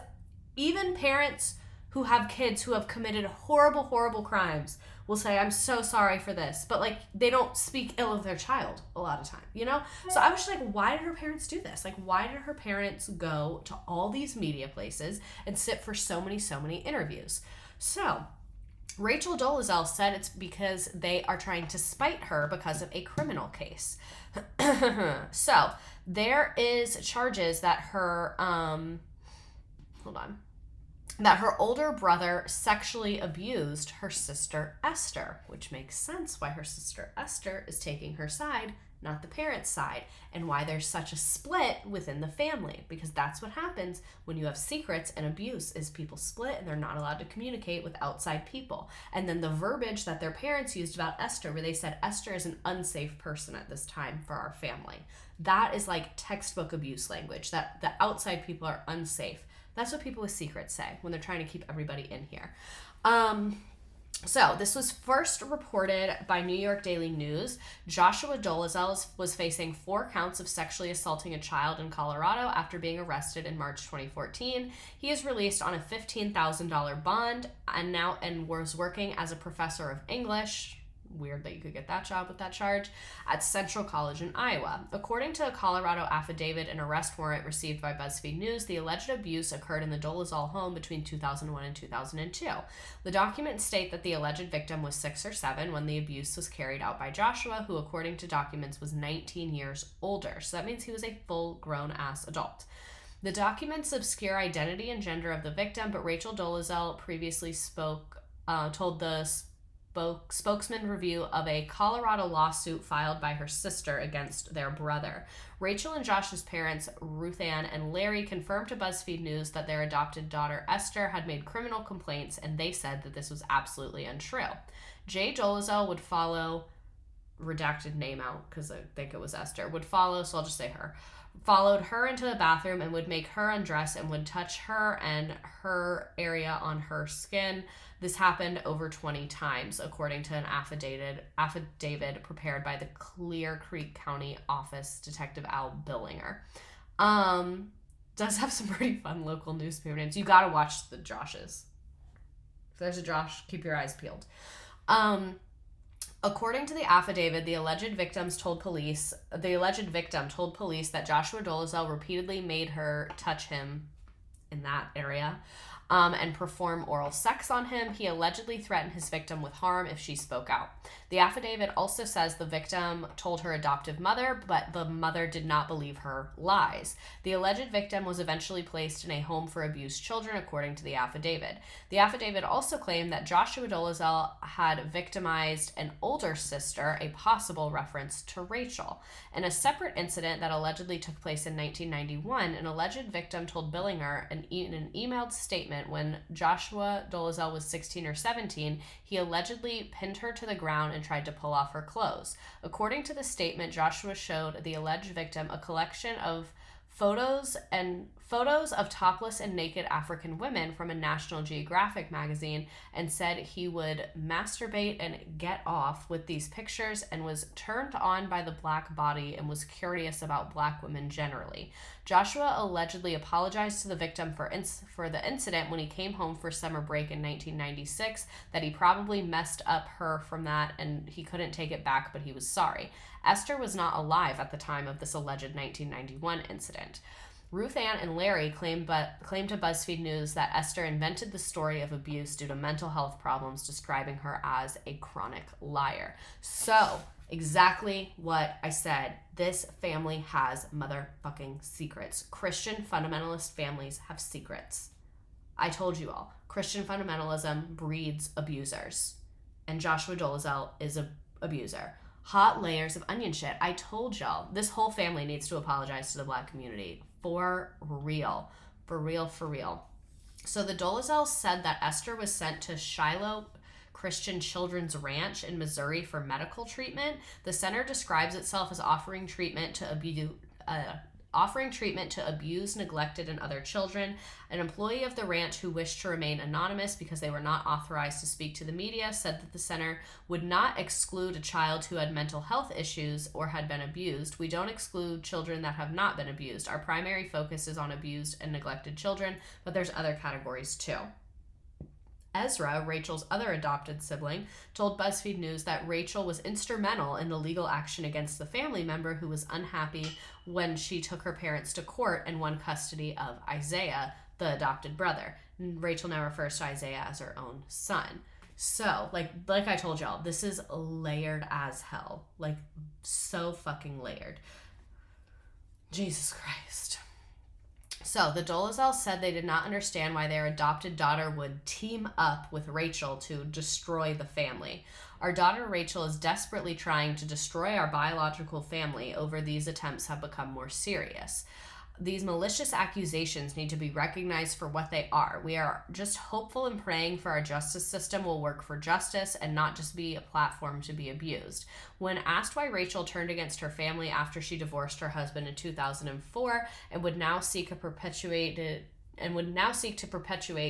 [SPEAKER 1] even parents who have kids who have committed horrible, horrible crimes will say, I'm so sorry for this. But like, they don't speak ill of their child a lot of time, you know? So I was just like, why did her parents do this? Like, why did her parents go to all these media places and sit for so many interviews? So Rachel Dolezal said it's because they are trying to spite her because of a criminal case. So there is charges that her, that her older brother sexually abused her sister Esther, which makes sense why her sister Esther is taking her side, not the parents' side, and why there's such a split within the family, because that's what happens when you have secrets and abuse, is people split and they're not allowed to communicate with outside people. And then the verbiage that their parents used about Esther, where they said Esther is an unsafe person at this time for our family, that is like textbook abuse language, that the outside people are unsafe. That's what people with secrets say when they're trying to keep everybody in here. So this was first reported by New York Daily News. Joshua Dolezal was facing 4 counts of sexually assaulting a child in Colorado after being arrested in March 2014. He is released on a $15,000 bond and was working as a professor of English. Weird that you could get that job with that charge, at Central College in Iowa. According to a Colorado affidavit and arrest warrant received by BuzzFeed News, the alleged abuse occurred in the Dolezal home between 2001 and 2002. The documents state that the alleged victim was 6 or 7 when the abuse was carried out by Joshua, who according to documents was 19 years older. So that means he was a full-grown ass adult. The documents obscure identity and gender of the victim, but Rachel Dolezal previously told the spokesman review of a Colorado lawsuit filed by her sister against their brother. Rachel and Josh's parents, Ruth Ann and Larry, confirmed to BuzzFeed News that their adopted daughter Esther had made criminal complaints, and they said that this was absolutely untrue. Jay Dolezal would follow, redacted name out because I think it was Esther, would follow, so I'll just say her, followed her into the bathroom and would make her undress and would touch her and her area on her skin. This happened over 20 times, according to an affidavit prepared by the Clear Creek County Office Detective Al Billinger. Does have some pretty fun local newspaper names. You gotta watch the Joshes. If there's a Josh, keep your eyes peeled. According to the affidavit, the alleged victim told police that Joshua Dolezal repeatedly made her touch him in that area and perform oral sex on him. He allegedly threatened his victim with harm if she spoke out. The affidavit also says the victim told her adoptive mother, but the mother did not believe her lies. The alleged victim was eventually placed in a home for abused children, according to the affidavit. The affidavit also claimed that Joshua Dolezal had victimized an older sister, a possible reference to Rachel. In a separate incident that allegedly took place in 1991, an alleged victim told Billinger in an emailed statement when Joshua Dolezal was 16 or 17, he allegedly pinned her to the ground and tried to pull off her clothes. According to the statement, Joshua showed the alleged victim a collection of photos of topless and naked African women from a National Geographic magazine and said he would masturbate and get off with these pictures and was turned on by the black body and was curious about black women generally. Joshua allegedly apologized to the victim for the incident when he came home for summer break in 1996, that he probably messed up her from that and he couldn't take it back, but he was sorry. Esther was not alive at the time of this alleged 1991 incident. Ruth Ann and Larry claimed to BuzzFeed News that Esther invented the story of abuse due to mental health problems, describing her as a chronic liar. So, Exactly what I said. This family has motherfucking secrets. Christian fundamentalist families have secrets. I told you all. Christian fundamentalism breeds abusers. And Joshua Dolezal is an abuser. Hot layers of onion shit. I told y'all. This whole family needs to apologize to the Black community. For real. For real, for real. So the Dolezals said that Esther was sent to Shiloh Christian Children's Ranch in Missouri for medical treatment. The center describes itself as offering treatment to abuse, neglected, and other children. An employee of the ranch who wished to remain anonymous because they were not authorized to speak to the media said that the center would not exclude a child who had mental health issues or had been abused. We don't exclude children that have not been abused. Our primary focus is on abused and neglected children, but there's other categories too. Ezra, Rachel's other adopted sibling, told BuzzFeed News that Rachel was instrumental in the legal action against the family member who was unhappy when she took her parents to court and won custody of Isaiah, the adopted brother. Rachel now refers to Isaiah as her own son. So, like I told y'all, this is layered as hell. Like, so fucking layered. Jesus Christ. So, the Dolezals said they did not understand why their adopted daughter would team up with Rachel to destroy the family. Our daughter Rachel is desperately trying to destroy our biological family. Over these attempts have become more serious. These malicious accusations need to be recognized for what they are. We are just hopeful and praying for our justice system will work for justice and not just be a platform to be abused. When asked why Rachel turned against her family after she divorced her husband in 2004 and would now seek to perpetuate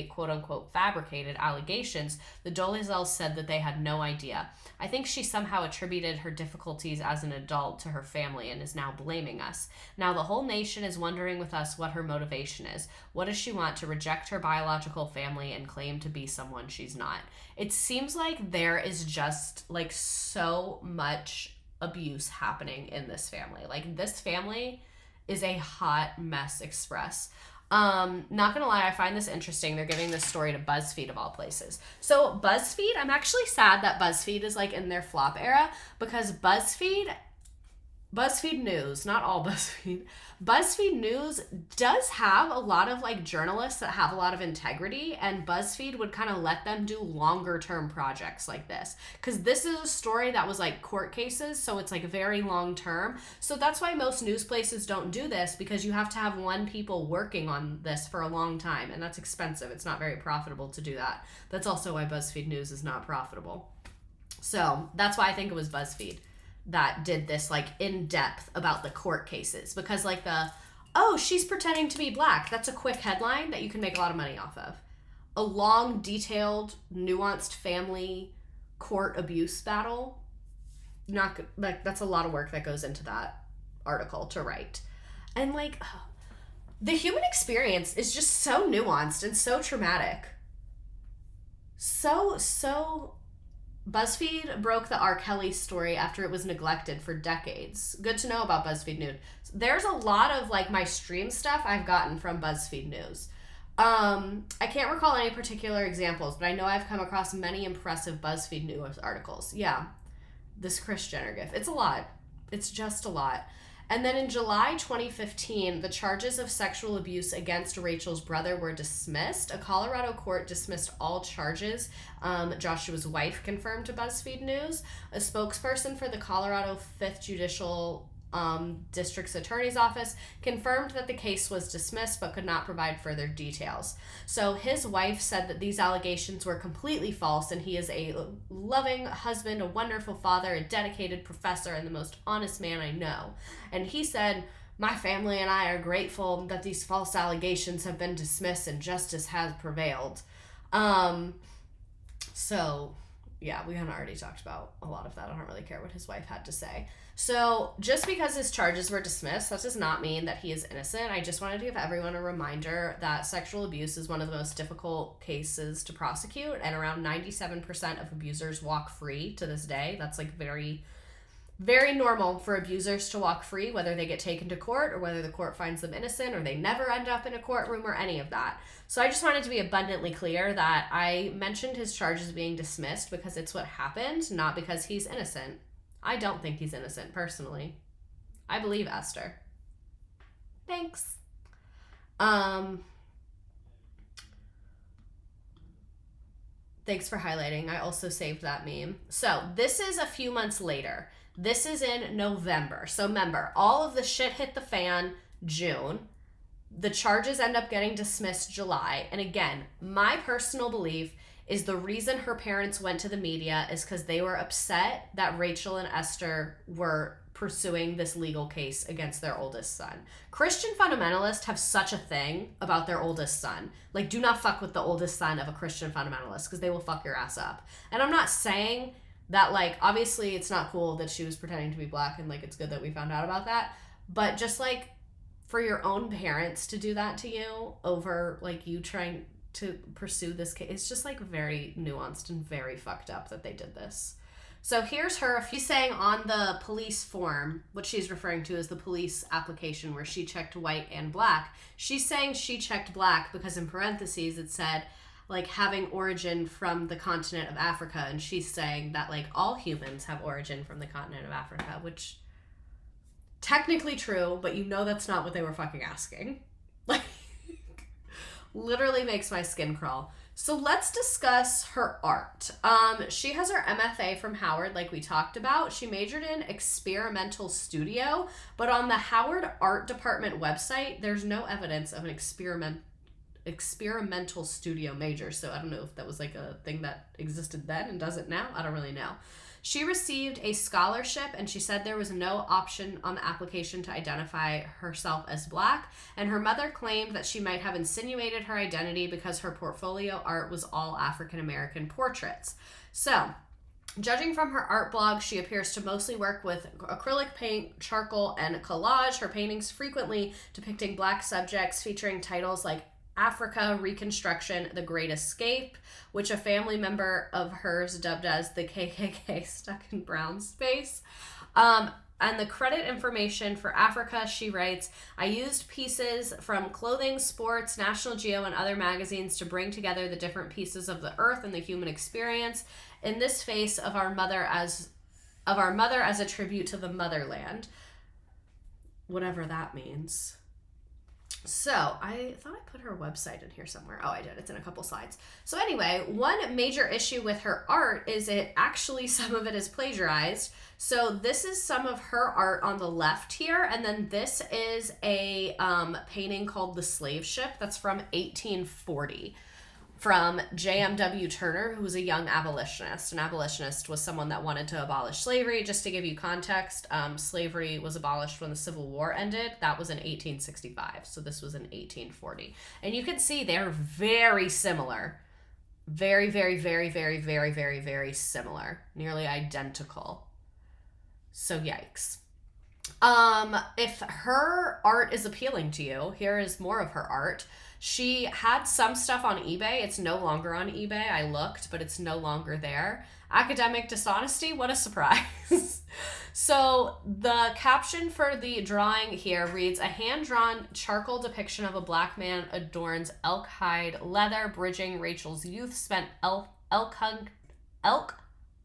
[SPEAKER 1] quote-unquote fabricated allegations, the Dolezals said that they had no idea. I think she somehow attributed her difficulties as an adult to her family and is now blaming us. Now the whole nation is wondering with us what her motivation is. What does she want? To reject her biological family and claim to be someone she's not? It seems like there is just like so much abuse happening in this family. Like, this family is a hot mess express. Not gonna lie, I find this interesting. They're giving this story to BuzzFeed of all places. So BuzzFeed, I'm actually sad that BuzzFeed is like in their flop era, because BuzzFeed News, not all BuzzFeed News does have a lot of like journalists that have a lot of integrity, and BuzzFeed would kind of let them do longer term projects like this, because this is a story that was like court cases, so it's like very long term. So that's why most news places don't do this, because you have to have one people working on this for a long time, and that's expensive. It's not very profitable to do that. That's also why BuzzFeed News is not profitable. So that's why I think it was BuzzFeed that did this like in depth about the court cases, because like she's pretending to be black, that's a quick headline that you can make a lot of money off of. A long, detailed, nuanced family court abuse battle, not like, that's a lot of work that goes into that article to write. And like, the human experience is just so nuanced and so traumatic. So BuzzFeed broke the R. Kelly story after it was neglected for decades. Good to know about BuzzFeed News. There's a lot of like my stream stuff I've gotten from BuzzFeed News. I can't recall any particular examples, but I know I've come across many impressive BuzzFeed News articles. Yeah, this Kris Jenner gif. It's a lot. It's just a lot. And then in July 2015, the charges of sexual abuse against Rachel's brother were dismissed. A Colorado court dismissed all charges. Joshua's wife confirmed to BuzzFeed News. A spokesperson for the Colorado 5th Judicial District's Attorney's Office confirmed that the case was dismissed but could not provide further details. So his wife said that these allegations were completely false, and he is a loving husband, a wonderful father, a dedicated professor, and the most honest man I know. And he said, "My family and I are grateful that these false allegations have been dismissed and justice has prevailed." So yeah, we kind of already talked about a lot of that. I don't really care what his wife had to say. So just because his charges were dismissed, that does not mean that he is innocent. I just wanted to give everyone a reminder that sexual abuse is one of the most difficult cases to prosecute, and around 97% of abusers walk free to this day. That's like very, very normal for abusers to walk free, whether they get taken to court or whether the court finds them innocent or they never end up in a courtroom or any of that. So I just wanted to be abundantly clear that I mentioned his charges being dismissed because it's what happened, not because he's innocent. I don't think he's innocent, personally. I believe Esther. Thanks. Thanks for highlighting. I also saved that meme. So this is a few months later. This is in November. So remember, all of the shit hit the fan June. The charges end up getting dismissed July. And again, my personal belief is the reason her parents went to the media is because they were upset that Rachel and Esther were pursuing this legal case against their oldest son. Christian fundamentalists have such a thing about their oldest son. Like, do not fuck with the oldest son of a Christian fundamentalist because they will fuck your ass up. And I'm not saying that, like, obviously it's not cool that she was pretending to be black and, like, it's good that we found out about that. But just, like, for your own parents to do that to you over, like, you trying to pursue this case, it's just, like, very nuanced and very fucked up that they did this. So here's her. If she's saying on the police form, what she's referring to is the police application where she checked white and black. She's saying she checked black because in parentheses it said, like, having origin from the continent of Africa. And she's saying that, like, all humans have origin from the continent of Africa, which technically true, but you know that's not what they were fucking asking. Like, literally makes my skin crawl. So let's discuss her art. She has her MFA from Howard, like we talked about. She majored in experimental studio, but on the Howard Art Department website, there's no evidence of an experimental studio major. So I don't know if that was like a thing that existed then and doesn't now. I don't really know. She received a scholarship, and she said there was no option on the application to identify herself as black, and her mother claimed that she might have insinuated her identity because her portfolio art was all African-American portraits. So, judging from her art blog, she appears to mostly work with acrylic paint, charcoal, and collage. Her paintings frequently depicting black subjects featuring titles like Africa, Reconstruction, The Great Escape, which a family member of hers dubbed as the KKK stuck in brown space. And the credit information for Africa, she writes, I used pieces from clothing, sports, National Geo, and other magazines to bring together the different pieces of the earth and the human experience in this face of our mother as a tribute to the motherland. Whatever that means. So, I thought I put her website in here somewhere. Oh, I did. It's in a couple slides. So anyway, one major issue with her art is some of it is plagiarized. So this is some of her art on the left here, and then this is a painting called The Slave Ship that's from 1840. From J.M.W. Turner, who was a young abolitionist. An abolitionist was someone that wanted to abolish slavery. Just to give you context, slavery was abolished when the Civil War ended. That was in 1865, so this was in 1840. And you can see they're very similar. Very, very, very, very, very, very, very similar. Nearly identical. So yikes. If her art is appealing to you, here is more of her art. She had some stuff on eBay. It's no longer on eBay. I looked, but it's no longer there. Academic dishonesty, what a surprise. So the caption for the drawing here reads, a hand-drawn charcoal depiction of a black man adorns elk hide leather, bridging Rachel's youth spent elk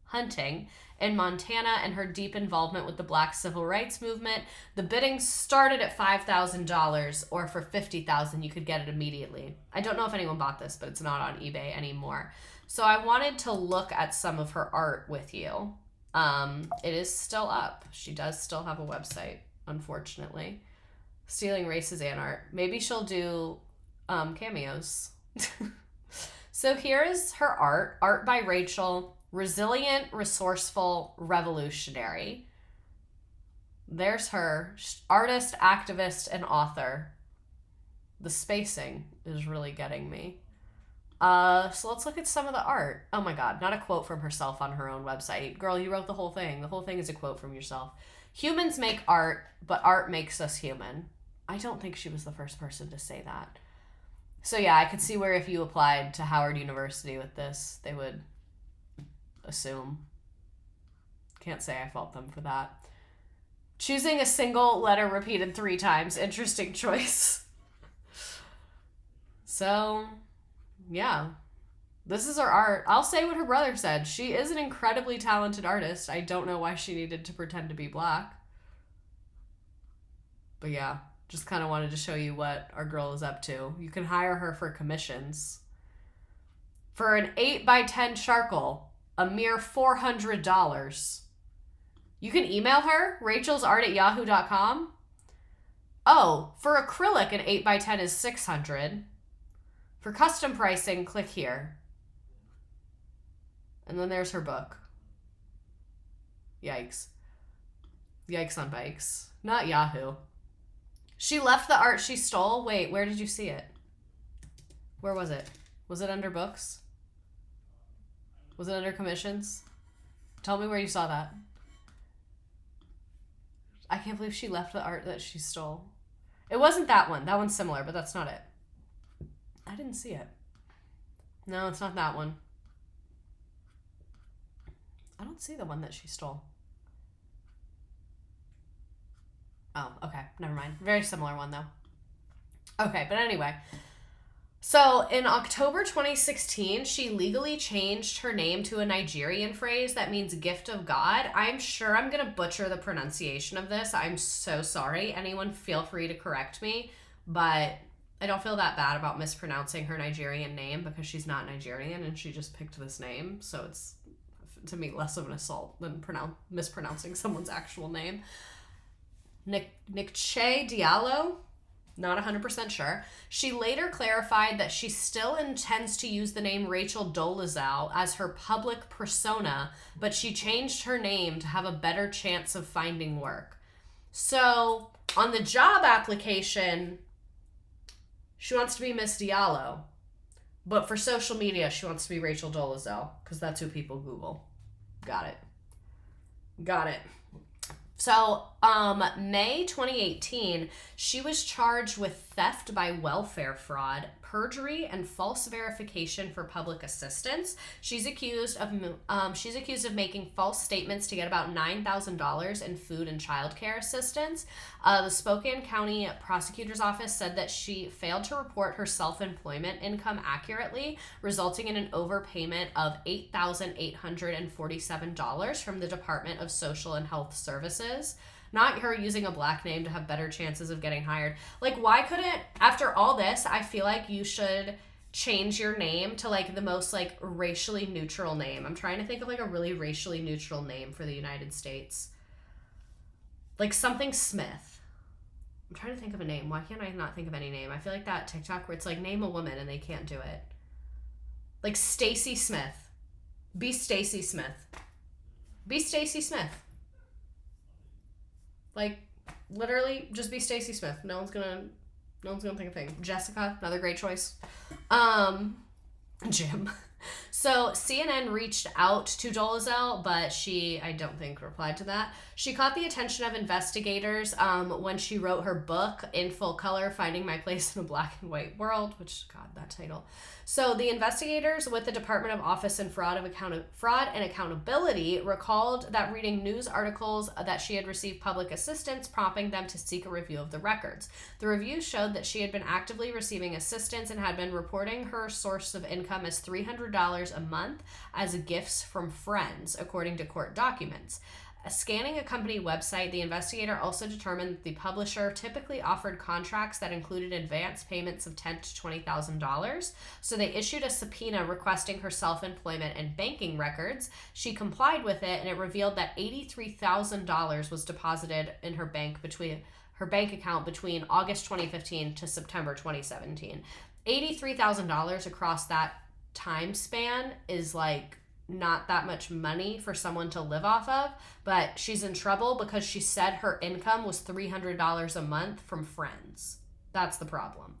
[SPEAKER 1] hunting in Montana and her deep involvement with the Black Civil Rights Movement. The bidding started at $5,000, or for $50,000 you could get it immediately. I don't know if anyone bought this, but it's not on eBay anymore. So I wanted to look at some of her art with you. It is still up. She does still have a website, unfortunately. Stealing Races and Art. Maybe she'll do cameos. So here is her art by Rachel. Resilient, resourceful, revolutionary. There's her. Artist, activist, and author. The spacing is really getting me. So let's look at some of the art. Oh my god, not a quote from herself on her own website. Girl, you wrote the whole thing. The whole thing is a quote from yourself. Humans make art, but art makes us human. I don't think she was the first person to say that. So yeah, I could see where if you applied to Howard University with this, they would assume. Can't say I fault them for that. Choosing a single letter repeated 3 times. Interesting choice. So, yeah. This is her art. I'll say what her brother said. She is an incredibly talented artist. I don't know why she needed to pretend to be black. But yeah, just kind of wanted to show you what our girl is up to. You can hire her for commissions. For an 8x10 charcoal, a mere $400. You can email her, rachelsart@yahoo.com. Oh, for acrylic, an 8x10 is $600. For custom pricing, click here. And then there's her book. Yikes. Yikes on bikes. Not Yahoo. She left the art she stole. Wait, where did you see it? Where was it? Was it under books? Was it under commissions? Tell me where you saw that. I can't believe she left the art that she stole. It wasn't that one. That one's similar, but that's not it. I didn't see it. No, it's not that one. I don't see the one that she stole. Oh, okay. Never mind. Very similar one, though. Okay, but anyway. So, in October 2016, she legally changed her name to a Nigerian phrase that means gift of God. I'm sure I'm going to butcher the pronunciation of this. I'm so sorry. Anyone feel free to correct me, but I don't feel that bad about mispronouncing her Nigerian name because she's not Nigerian and she just picked this name. So it's, to me, less of an assault than mispronouncing someone's actual name. Nikche Diallo, not 100% sure. She later clarified that she still intends to use the name Rachel Dolezal as her public persona, but she changed her name to have a better chance of finding work. So, on the job application, she wants to be Miss Diallo, but for social media, she wants to be Rachel Dolezal, because that's who people Google. Got it. So, May 2018, she was charged with theft by welfare fraud, perjury, and false verification for public assistance. She's accused of making false statements to get about $9,000 in food and childcare assistance. The Spokane County Prosecutor's Office said that she failed to report her self-employment income accurately, resulting in an overpayment of $8,847 from the Department of Social and Health Services. Not her using a black name to have better chances of getting hired. Like, why couldn't, after all this, I feel like you should change your name to, like, the most, like, racially neutral name. I'm trying to think of, like, a really racially neutral name for the United States. Like, something Smith. I'm trying to think of a name. Why can't I not think of any name? I feel like that TikTok where it's, like, name a woman and they can't do it. Like, Stacy Smith. Be Stacy Smith. Be Stacy Smith. Like, literally, just be Stacy Smith. No one's gonna think a thing. Jessica, another great choice. Jim. So CNN reached out to Dolezal, but she, I don't think, replied to that. She caught the attention of investigators when she wrote her book, In Full Color, Finding My Place in a Black and White World, which, God, that title. So the investigators with the Department of Office and Fraud and Accountability recalled that reading news articles that she had received public assistance, prompting them to seek a review of the records. The review showed that she had been actively receiving assistance and had been reporting her source of income as $300 a month as gifts from friends, according to court documents. Scanning a company website, the investigator also determined that the publisher typically offered contracts that included advance payments of $10,000 to $20,000. So they issued a subpoena requesting her self-employment and banking records. She complied with it, and it revealed that $83,000 was deposited in her bank account between August 2015 to September 2017. $83,000 across that time span is like not that much money for someone to live off of, but she's in trouble because she said her income was $300 a month from friends. That's the problem.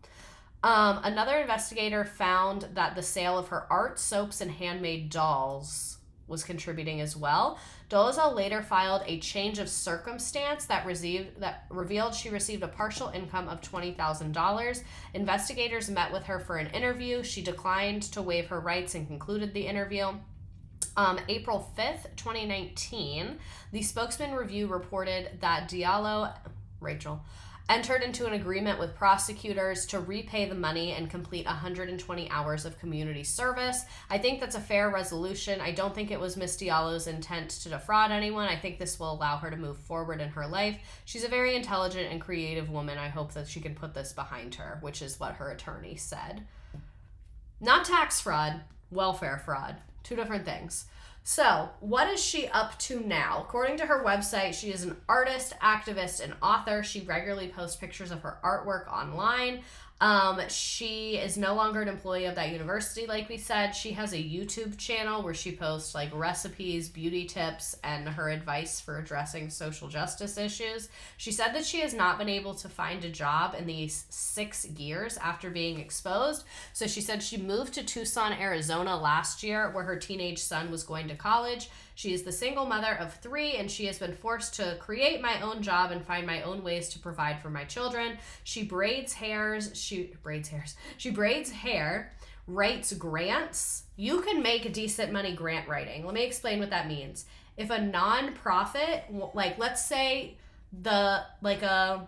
[SPEAKER 1] Another investigator found that the sale of her art, soaps, and handmade dolls was contributing as well. Dolezal later filed a change of circumstance that revealed she received a partial income of $20,000. Investigators met with her for an interview. She declined to waive her rights and concluded the interview. April 5th, 2019, the Spokesman Review reported that Rachel, entered into an agreement with prosecutors to repay the money and complete 120 hours of community service. I think that's a fair resolution. I don't think it was Ms. Diallo's intent to defraud anyone. I think this will allow her to move forward in her life. She's a very intelligent and creative woman. I hope that she can put this behind her, which is what her attorney said. Not tax fraud, welfare fraud. Two different things. So, what is she up to now? According to her website, she is an artist, activist, and author. She regularly posts pictures of her artwork online. She is no longer an employee of that university, like we said. She has a YouTube channel where she posts like recipes, beauty tips, and her advice for addressing social justice issues. She said that she has not been able to find a job in these 6 years after being exposed. So she said she moved to Tucson, Arizona last year, where her teenage son was going to college. She is the single mother of 3, and she has been forced to create my own job and find my own ways to provide for my children. She braids hair, writes grants. You can make decent money grant writing. Let me explain what that means. If a nonprofit, like let's say a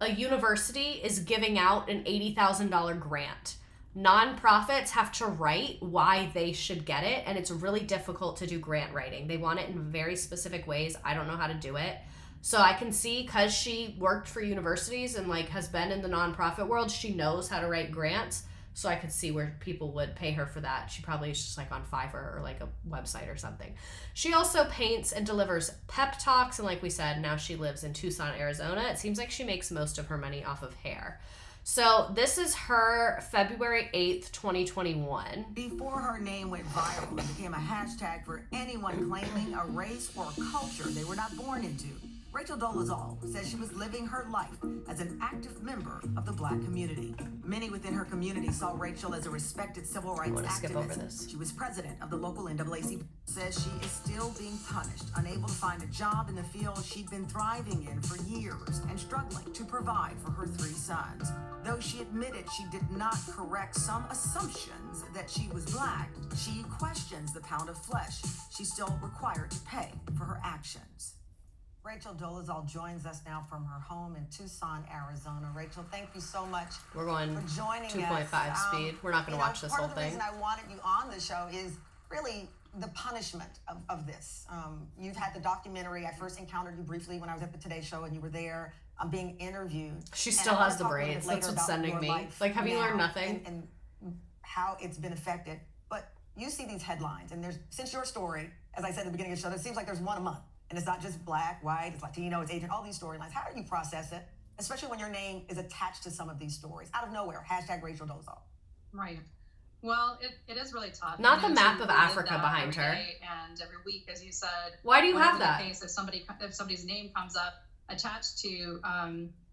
[SPEAKER 1] university is giving out an $80,000 grant, nonprofits have to write why they should get it, and it's really difficult to do grant writing. They want it in very specific ways. I don't know how to do it. So I can see, because she worked for universities and like has been in the nonprofit world, she knows how to write grants. So I could see where people would pay her for that. She probably is just like on Fiverr or like a website or something. She also paints and delivers pep talks, and like we said, now she lives in Tucson, Arizona. It seems like she makes most of her money off of hair. So this is her February 8th, 2021.
[SPEAKER 4] Before her name went viral, it became a hashtag for anyone claiming a race or culture they were not born into. Rachel Dolezal says she was living her life as an active member of the Black community. Many within her community saw Rachel as a respected civil rights activist. She was president of the local NAACP. Says she is still being punished, unable to find a job in the field she'd been thriving in for years and struggling to provide for her 3 sons. Though she admitted she did not correct some assumptions that she was Black, she questions the pound of flesh she's still required to pay for her actions. Rachel Dolezal joins us now from her home in Tucson, Arizona. Rachel, thank you so much
[SPEAKER 1] We're going
[SPEAKER 4] for joining
[SPEAKER 1] 2.5
[SPEAKER 4] us.
[SPEAKER 1] speed. We're not going to watch this whole thing.
[SPEAKER 4] Part of the reason I wanted you on the show is really the punishment of this. You've had the documentary. I first encountered you briefly when I was at the Today Show, and you were there being interviewed.
[SPEAKER 1] She still has the braids. That's what's sending me. Like, have you learned nothing?
[SPEAKER 4] And how it's been affected. But you see these headlines, and since your story, as I said at the beginning of the show, it seems like there's one a month. And it's not just Black, white, it's Latino, it's Asian, all these storylines. How do you process it, especially when your name is attached to some of these stories? Out of nowhere, hashtag Rachel Dolezal.
[SPEAKER 22] Right. Well, it is really tough.
[SPEAKER 1] Not the map of Africa behind her.
[SPEAKER 22] And every week, as you said.
[SPEAKER 1] Why do you have that?
[SPEAKER 22] Case, if somebody's name comes up attached to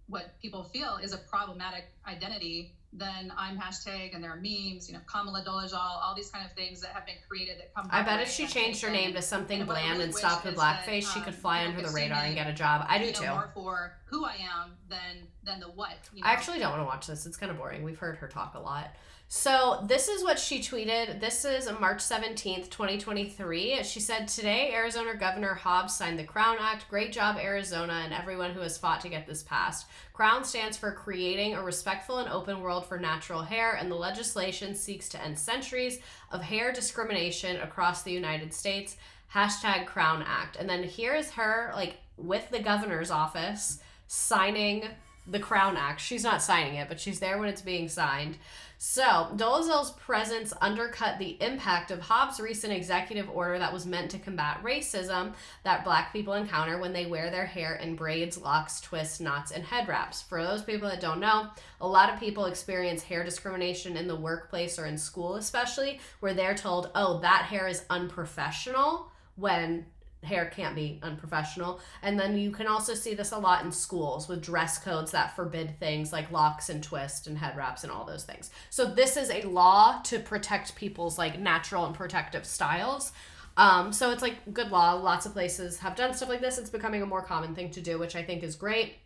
[SPEAKER 22] what people feel is a problematic identity, then I'm hashtag, and there are memes, Kamala Dolezal, all these kind of things that have been created that come.
[SPEAKER 1] I bet if she changed her name to something bland and stopped the blackface, she could fly under the radar and get a job. I do too.
[SPEAKER 22] More for who I am than the what.
[SPEAKER 1] I actually don't want to watch this. It's kind of boring. We've heard her talk a lot. So this is what she tweeted. This is March 17th, 2023. She said, "Today, Arizona Governor Hobbs signed the Crown Act. Great job, Arizona, and everyone who has fought to get this passed. Crown stands for creating a respectful and open world for natural hair, and the legislation seeks to end centuries of hair discrimination across the United States. Hashtag Crown Act." And then here's her, with the governor's office, signing the Crown Act. She's not signing it, but she's there when it's being signed. So, Dolezal's presence undercut the impact of Hobbs' recent executive order that was meant to combat racism that Black people encounter when they wear their hair in braids, locks, twists, knots, and head wraps. For those people that don't know, a lot of people experience hair discrimination in the workplace or in school especially, where they're told, oh, that hair is unprofessional, when hair can't be unprofessional. And then you can also see this a lot in schools with dress codes that forbid things like locks and twists and head wraps and all those things. So this is a law to protect people's natural and protective styles. So it's good law. Lots of places have done stuff like this. It's becoming a more common thing to do, which I think is great.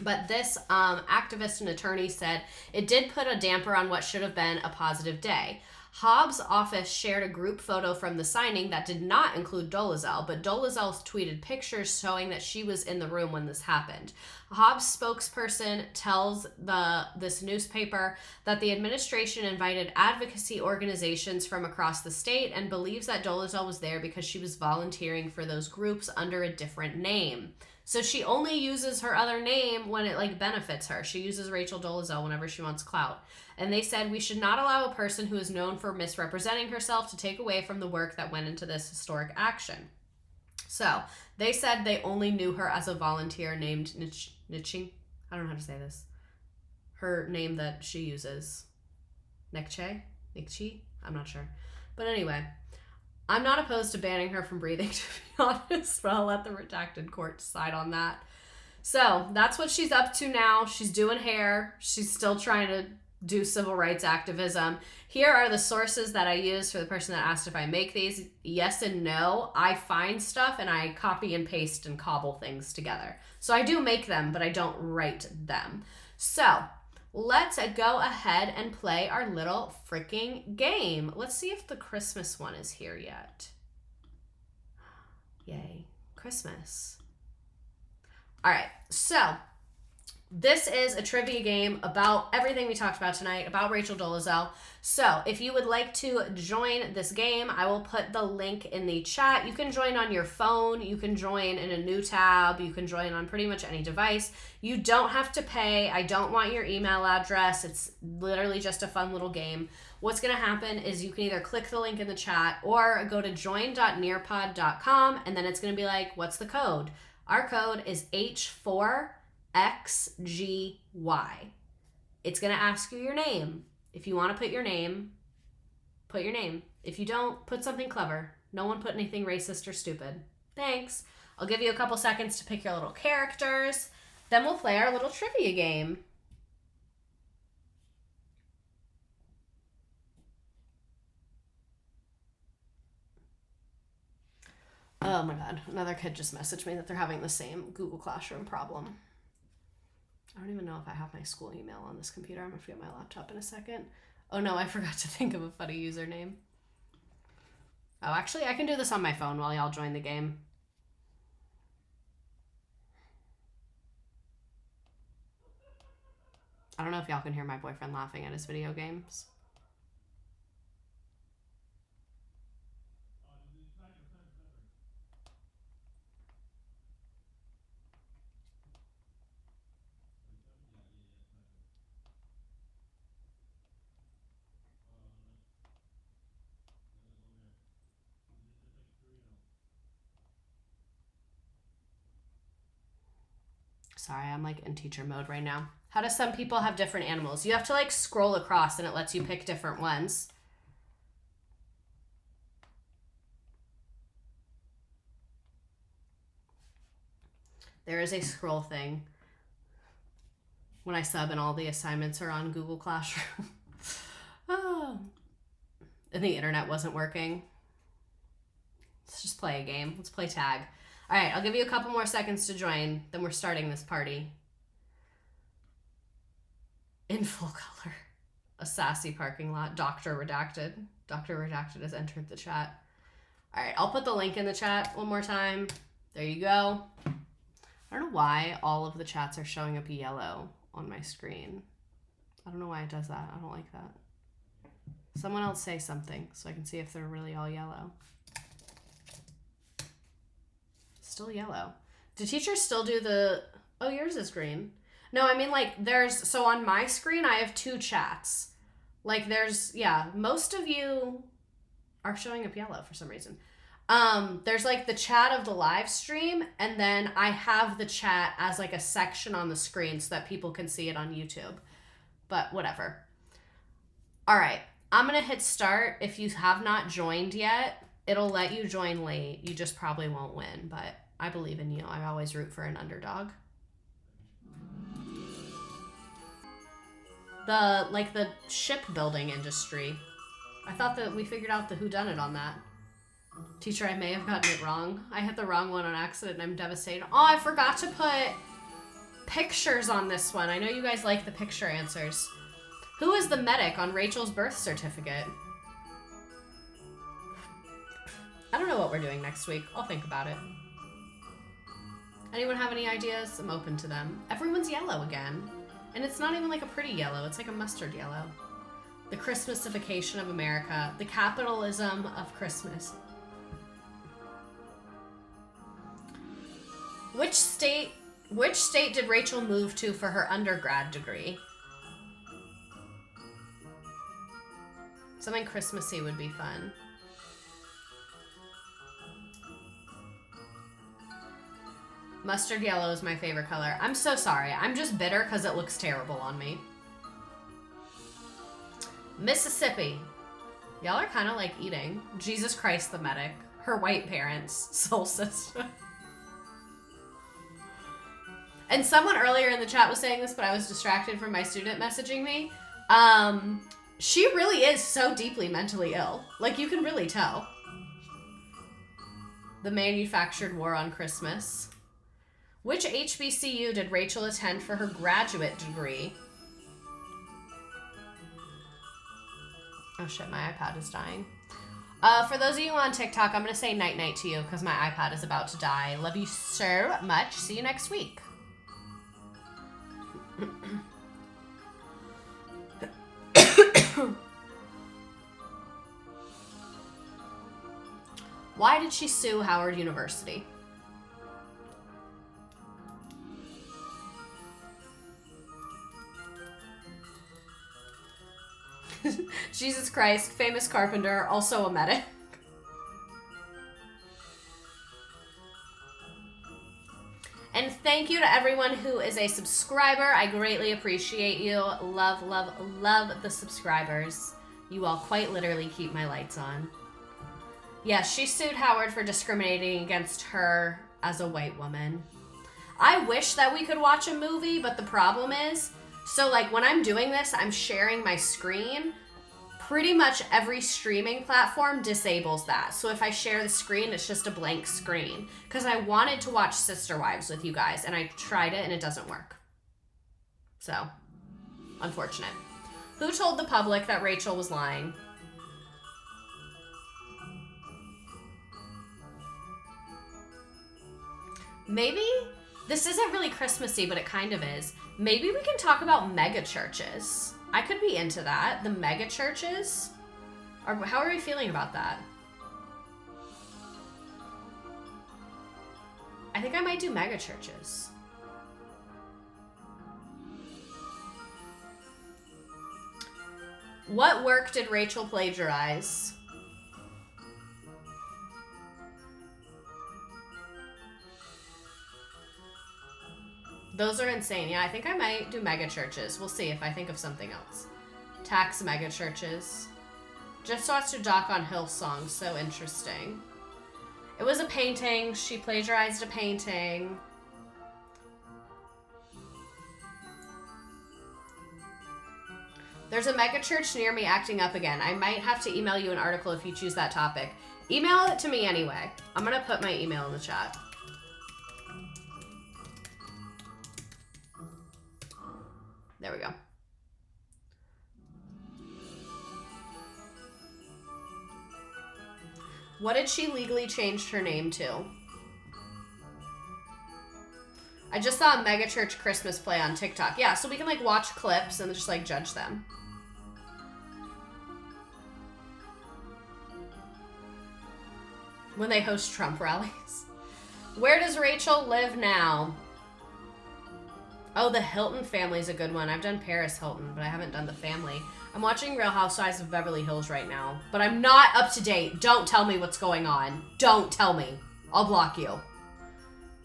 [SPEAKER 1] But this activist and attorney said it did put a damper on what should have been a positive day. Hobbs' office shared a group photo from the signing that did not include Dolezal, but Dolezal tweeted pictures showing that she was in the room when this happened. Hobbs' spokesperson tells this newspaper that the administration invited advocacy organizations from across the state and believes that Dolezal was there because she was volunteering for those groups under a different name. So she only uses her other name when it like benefits her. She uses Rachel Dolezal whenever she wants clout. And they said we should not allow a person who is known for misrepresenting herself to take away from the work that went into this historic action. So they said they only knew her as a volunteer named Niching. I don't know how to say this. Her name that she uses. Nikchi? I'm not sure. But anyway, I'm not opposed to banning her from breathing, to be honest, but I'll let the redacted court decide on that. So that's what she's up to now. She's doing hair. She's still trying to do civil rights activism. Here are the sources that I use for the person that asked if I make these. Yes and no. I find stuff and I copy and paste and cobble things together. So I do make them, but I don't write them. So let's go ahead and play our little freaking game. Let's see if the Christmas one is here yet. Yay, Christmas. All right, so this is a trivia game about everything we talked about tonight, about Rachel Dolezal. So if you would like to join this game, I will put the link in the chat. You can join on your phone. You can join in a new tab. You can join on pretty much any device. You don't have to pay. I don't want your email address. It's literally just a fun little game. What's going to happen is you can either click the link in the chat or go to join.nearpod.com, and then it's going to be like, what's the code? Our code is H4XGY. It's going to ask you your name. If you want to put your name, put your name. If you don't, put something clever. No one put anything racist or stupid. Thanks. I'll give you a couple seconds to pick your little characters. Then we'll play our little trivia game. Oh my god, another kid just messaged me that they're having the same Google Classroom problem. I don't even know if I have my school email on this computer. I'm gonna forget my laptop in a second. Oh no, I forgot to think of a funny username. Oh, actually, I can do this on my phone while y'all join the game. I don't know if y'all can hear my boyfriend laughing at his video games. Sorry, I'm like in teacher mode right now. How do some people have different animals? You have to like scroll across and it lets you pick different ones. There is a scroll thing when I sub and all the assignments are on Google Classroom. Oh. And the internet wasn't working. Let's just play a game. Let's play tag. All right, I'll give you a couple more seconds to join, then we're starting this party. In full color. A sassy parking lot. Dr. Redacted. Dr. Redacted has entered the chat. All right, I'll put the link in the chat one more time. There you go. I don't know why all of the chats are showing up yellow on my screen. I don't know why it does that. I don't like that. Someone else say something so I can see if they're really all yellow. Still yellow. Do teachers still do the... Oh, yours is green. No, I mean like there's... So on my screen, I have two chats. Like there's... Yeah, most of you are showing up yellow for some reason. There's like the chat of the live stream, and then I have the chat as like a section on the screen so that people can see it on YouTube. But whatever. All right, I'm going to hit start. If you have not joined yet, it'll let you join late. You just probably won't win, but I believe in you. I always root for an underdog. The shipbuilding industry. I thought that we figured out the whodunit on that. Teacher, I may have gotten it wrong. I hit the wrong one on accident and I'm devastated. Oh, I forgot to put pictures on this one. I know you guys like the picture answers. Who is the medic on Rachel's birth certificate? I don't know what we're doing next week. I'll think about it. Anyone have any ideas? I'm open to them. Everyone's yellow again. And it's not even like a pretty yellow. It's like a mustard yellow. The Christmasification of America. The capitalism of Christmas. Which state did Rachel move to for her undergrad degree? Something Christmassy would be fun. Mustard yellow is my favorite color. I'm so sorry. I'm just bitter because it looks terrible on me. Mississippi. Y'all are kind of like eating. Jesus Christ the Medic. Her white parents. Soul Sister. And someone earlier in the chat was saying this, but I was distracted from my student messaging me. She really is so deeply mentally ill. Like, you can really tell. The Manufactured War on Christmas. Which HBCU did Rachel attend for her graduate degree? Oh shit, my iPad is dying. For those of you on TikTok, I'm going to say night-night to you because my iPad is about to die. Love you so much. See you next week. Why did she sue Howard University? Jesus Christ, famous carpenter, also a medic. And thank you to everyone who is a subscriber. I greatly appreciate you. Love, love, love the subscribers. You all quite literally keep my lights on. Yes, she sued Howard for discriminating against her as a white woman. I wish that we could watch a movie, but the problem is, so like when I'm doing this, I'm sharing my screen. Pretty much every streaming platform disables that. So if I share the screen, it's just a blank screen. Because I wanted to watch Sister Wives with you guys, and I tried it, and it doesn't work. So, unfortunate. Who told the public that Rachel was lying? Maybe, this isn't really Christmassy, but it kind of is. Maybe we can talk about mega churches. I could be into that. The mega churches? Or how are we feeling about that? I think I might do mega churches. What work did Rachel plagiarize? Those are insane. Yeah, I think I might do mega churches. We'll see if I think of something else. Tax mega churches. Just watched a doc on Hillsong. So interesting. It was a painting. She plagiarized a painting. There's a mega church near me acting up again. I might have to email you an article if you choose that topic. Email it to me anyway. I'm going to put my email in the chat. There we go. What did she legally change her name to? I just saw a mega church Christmas play on TikTok. Yeah, so we can like watch clips and just like judge them. When they host Trump rallies. Where does Rachel live now? Oh, the Hilton family is a good one. I've done Paris Hilton, but I haven't done the family. I'm watching Real Housewives of Beverly Hills right now, but I'm not up to date. Don't tell me what's going on. Don't tell me. I'll block you.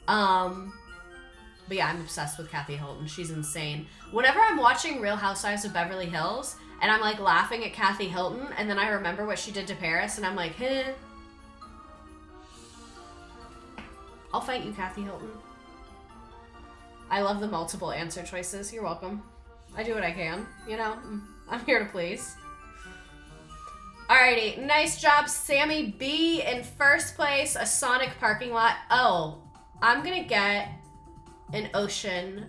[SPEAKER 1] But yeah, I'm obsessed with Kathy Hilton. She's insane. Whenever I'm watching Real Housewives of Beverly Hills, and I'm like laughing at Kathy Hilton, and then I remember what she did to Paris, and I'm like, eh. I'll fight you, Kathy Hilton. I love the multiple answer choices. You're welcome. I do what I can, you know? I'm here to please. Alrighty, nice job, Sammy B in first place, a Sonic parking lot. Oh, I'm gonna get an ocean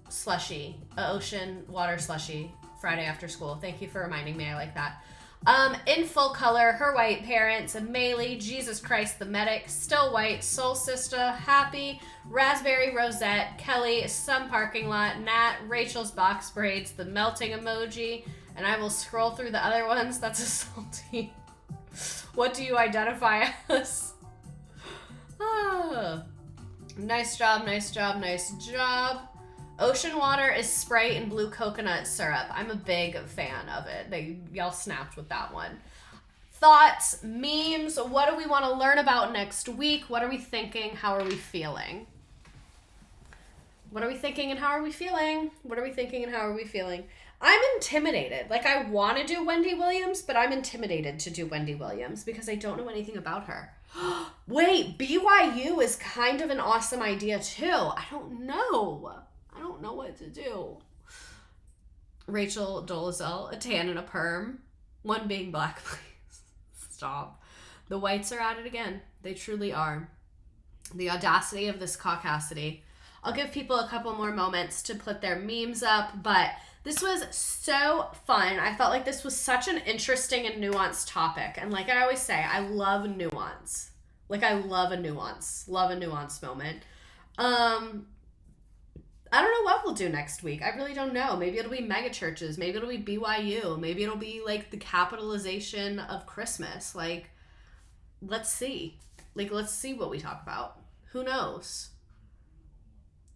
[SPEAKER 1] slushy, a ocean water slushy Friday after school. Thank you for reminding me, I like that. In full color, her white parents, Maylee, Jesus Christ the medic, still white, soul sister, happy, raspberry rosette, Kelly, some parking lot, Nat, Rachel's box braids, the melting emoji, and I will scroll through the other ones. That's a salty. What do you identify as? Ah. Nice job, nice job, nice job. Ocean water is Sprite and blue coconut syrup. I'm a big fan of it. Y'all snapped with that one. Thoughts, memes, what do we want to learn about next week? What are we thinking? How are we feeling? What are we thinking and how are we feeling? What are we thinking and how are we feeling? I'm intimidated. Like, I want to do Wendy Williams, but I'm intimidated to do Wendy Williams because I don't know anything about her. Wait, BYU is kind of an awesome idea too. I don't know what to do. Rachel Dolezal, a tan and a perm. One being black, please. Stop. The whites are at it again. They truly are. The audacity of this caucasity. I'll give people a couple more moments to put their memes up, but this was so fun. I felt like this was such an interesting and nuanced topic. And like I always say, I love nuance. Like, I love a nuance. Love a nuanced moment. I don't know what we'll do next week. I really don't know. Maybe it'll be mega churches. Maybe it'll be BYU. Maybe it'll be like the capitalization of Christmas. Like, let's see. Like, let's see what we talk about. Who knows?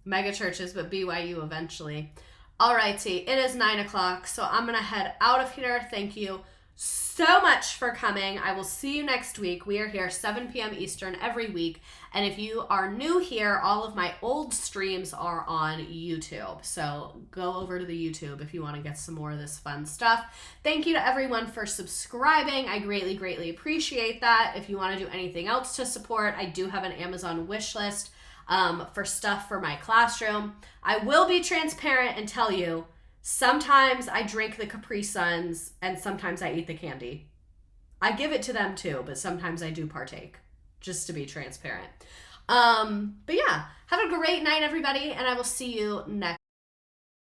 [SPEAKER 1] Mega churches, but BYU eventually. Alrighty, it is 9 o'clock, so I'm gonna head out of here. Thank you so much for coming. I will see you next week. We are here 7 p.m. Eastern every week. And if you are new here, all of my old streams are on YouTube. So go over to the YouTube if you want to get some more of this fun stuff. Thank you to everyone for subscribing. I greatly, greatly appreciate that. If you want to do anything else to support, I do have an Amazon wish list for stuff for my classroom. I will be transparent and tell you, sometimes I drink the Capri Suns and sometimes I eat the candy. I give it to them too, but sometimes I do partake, just to be transparent. But yeah, have a great night, everybody, and I will see you next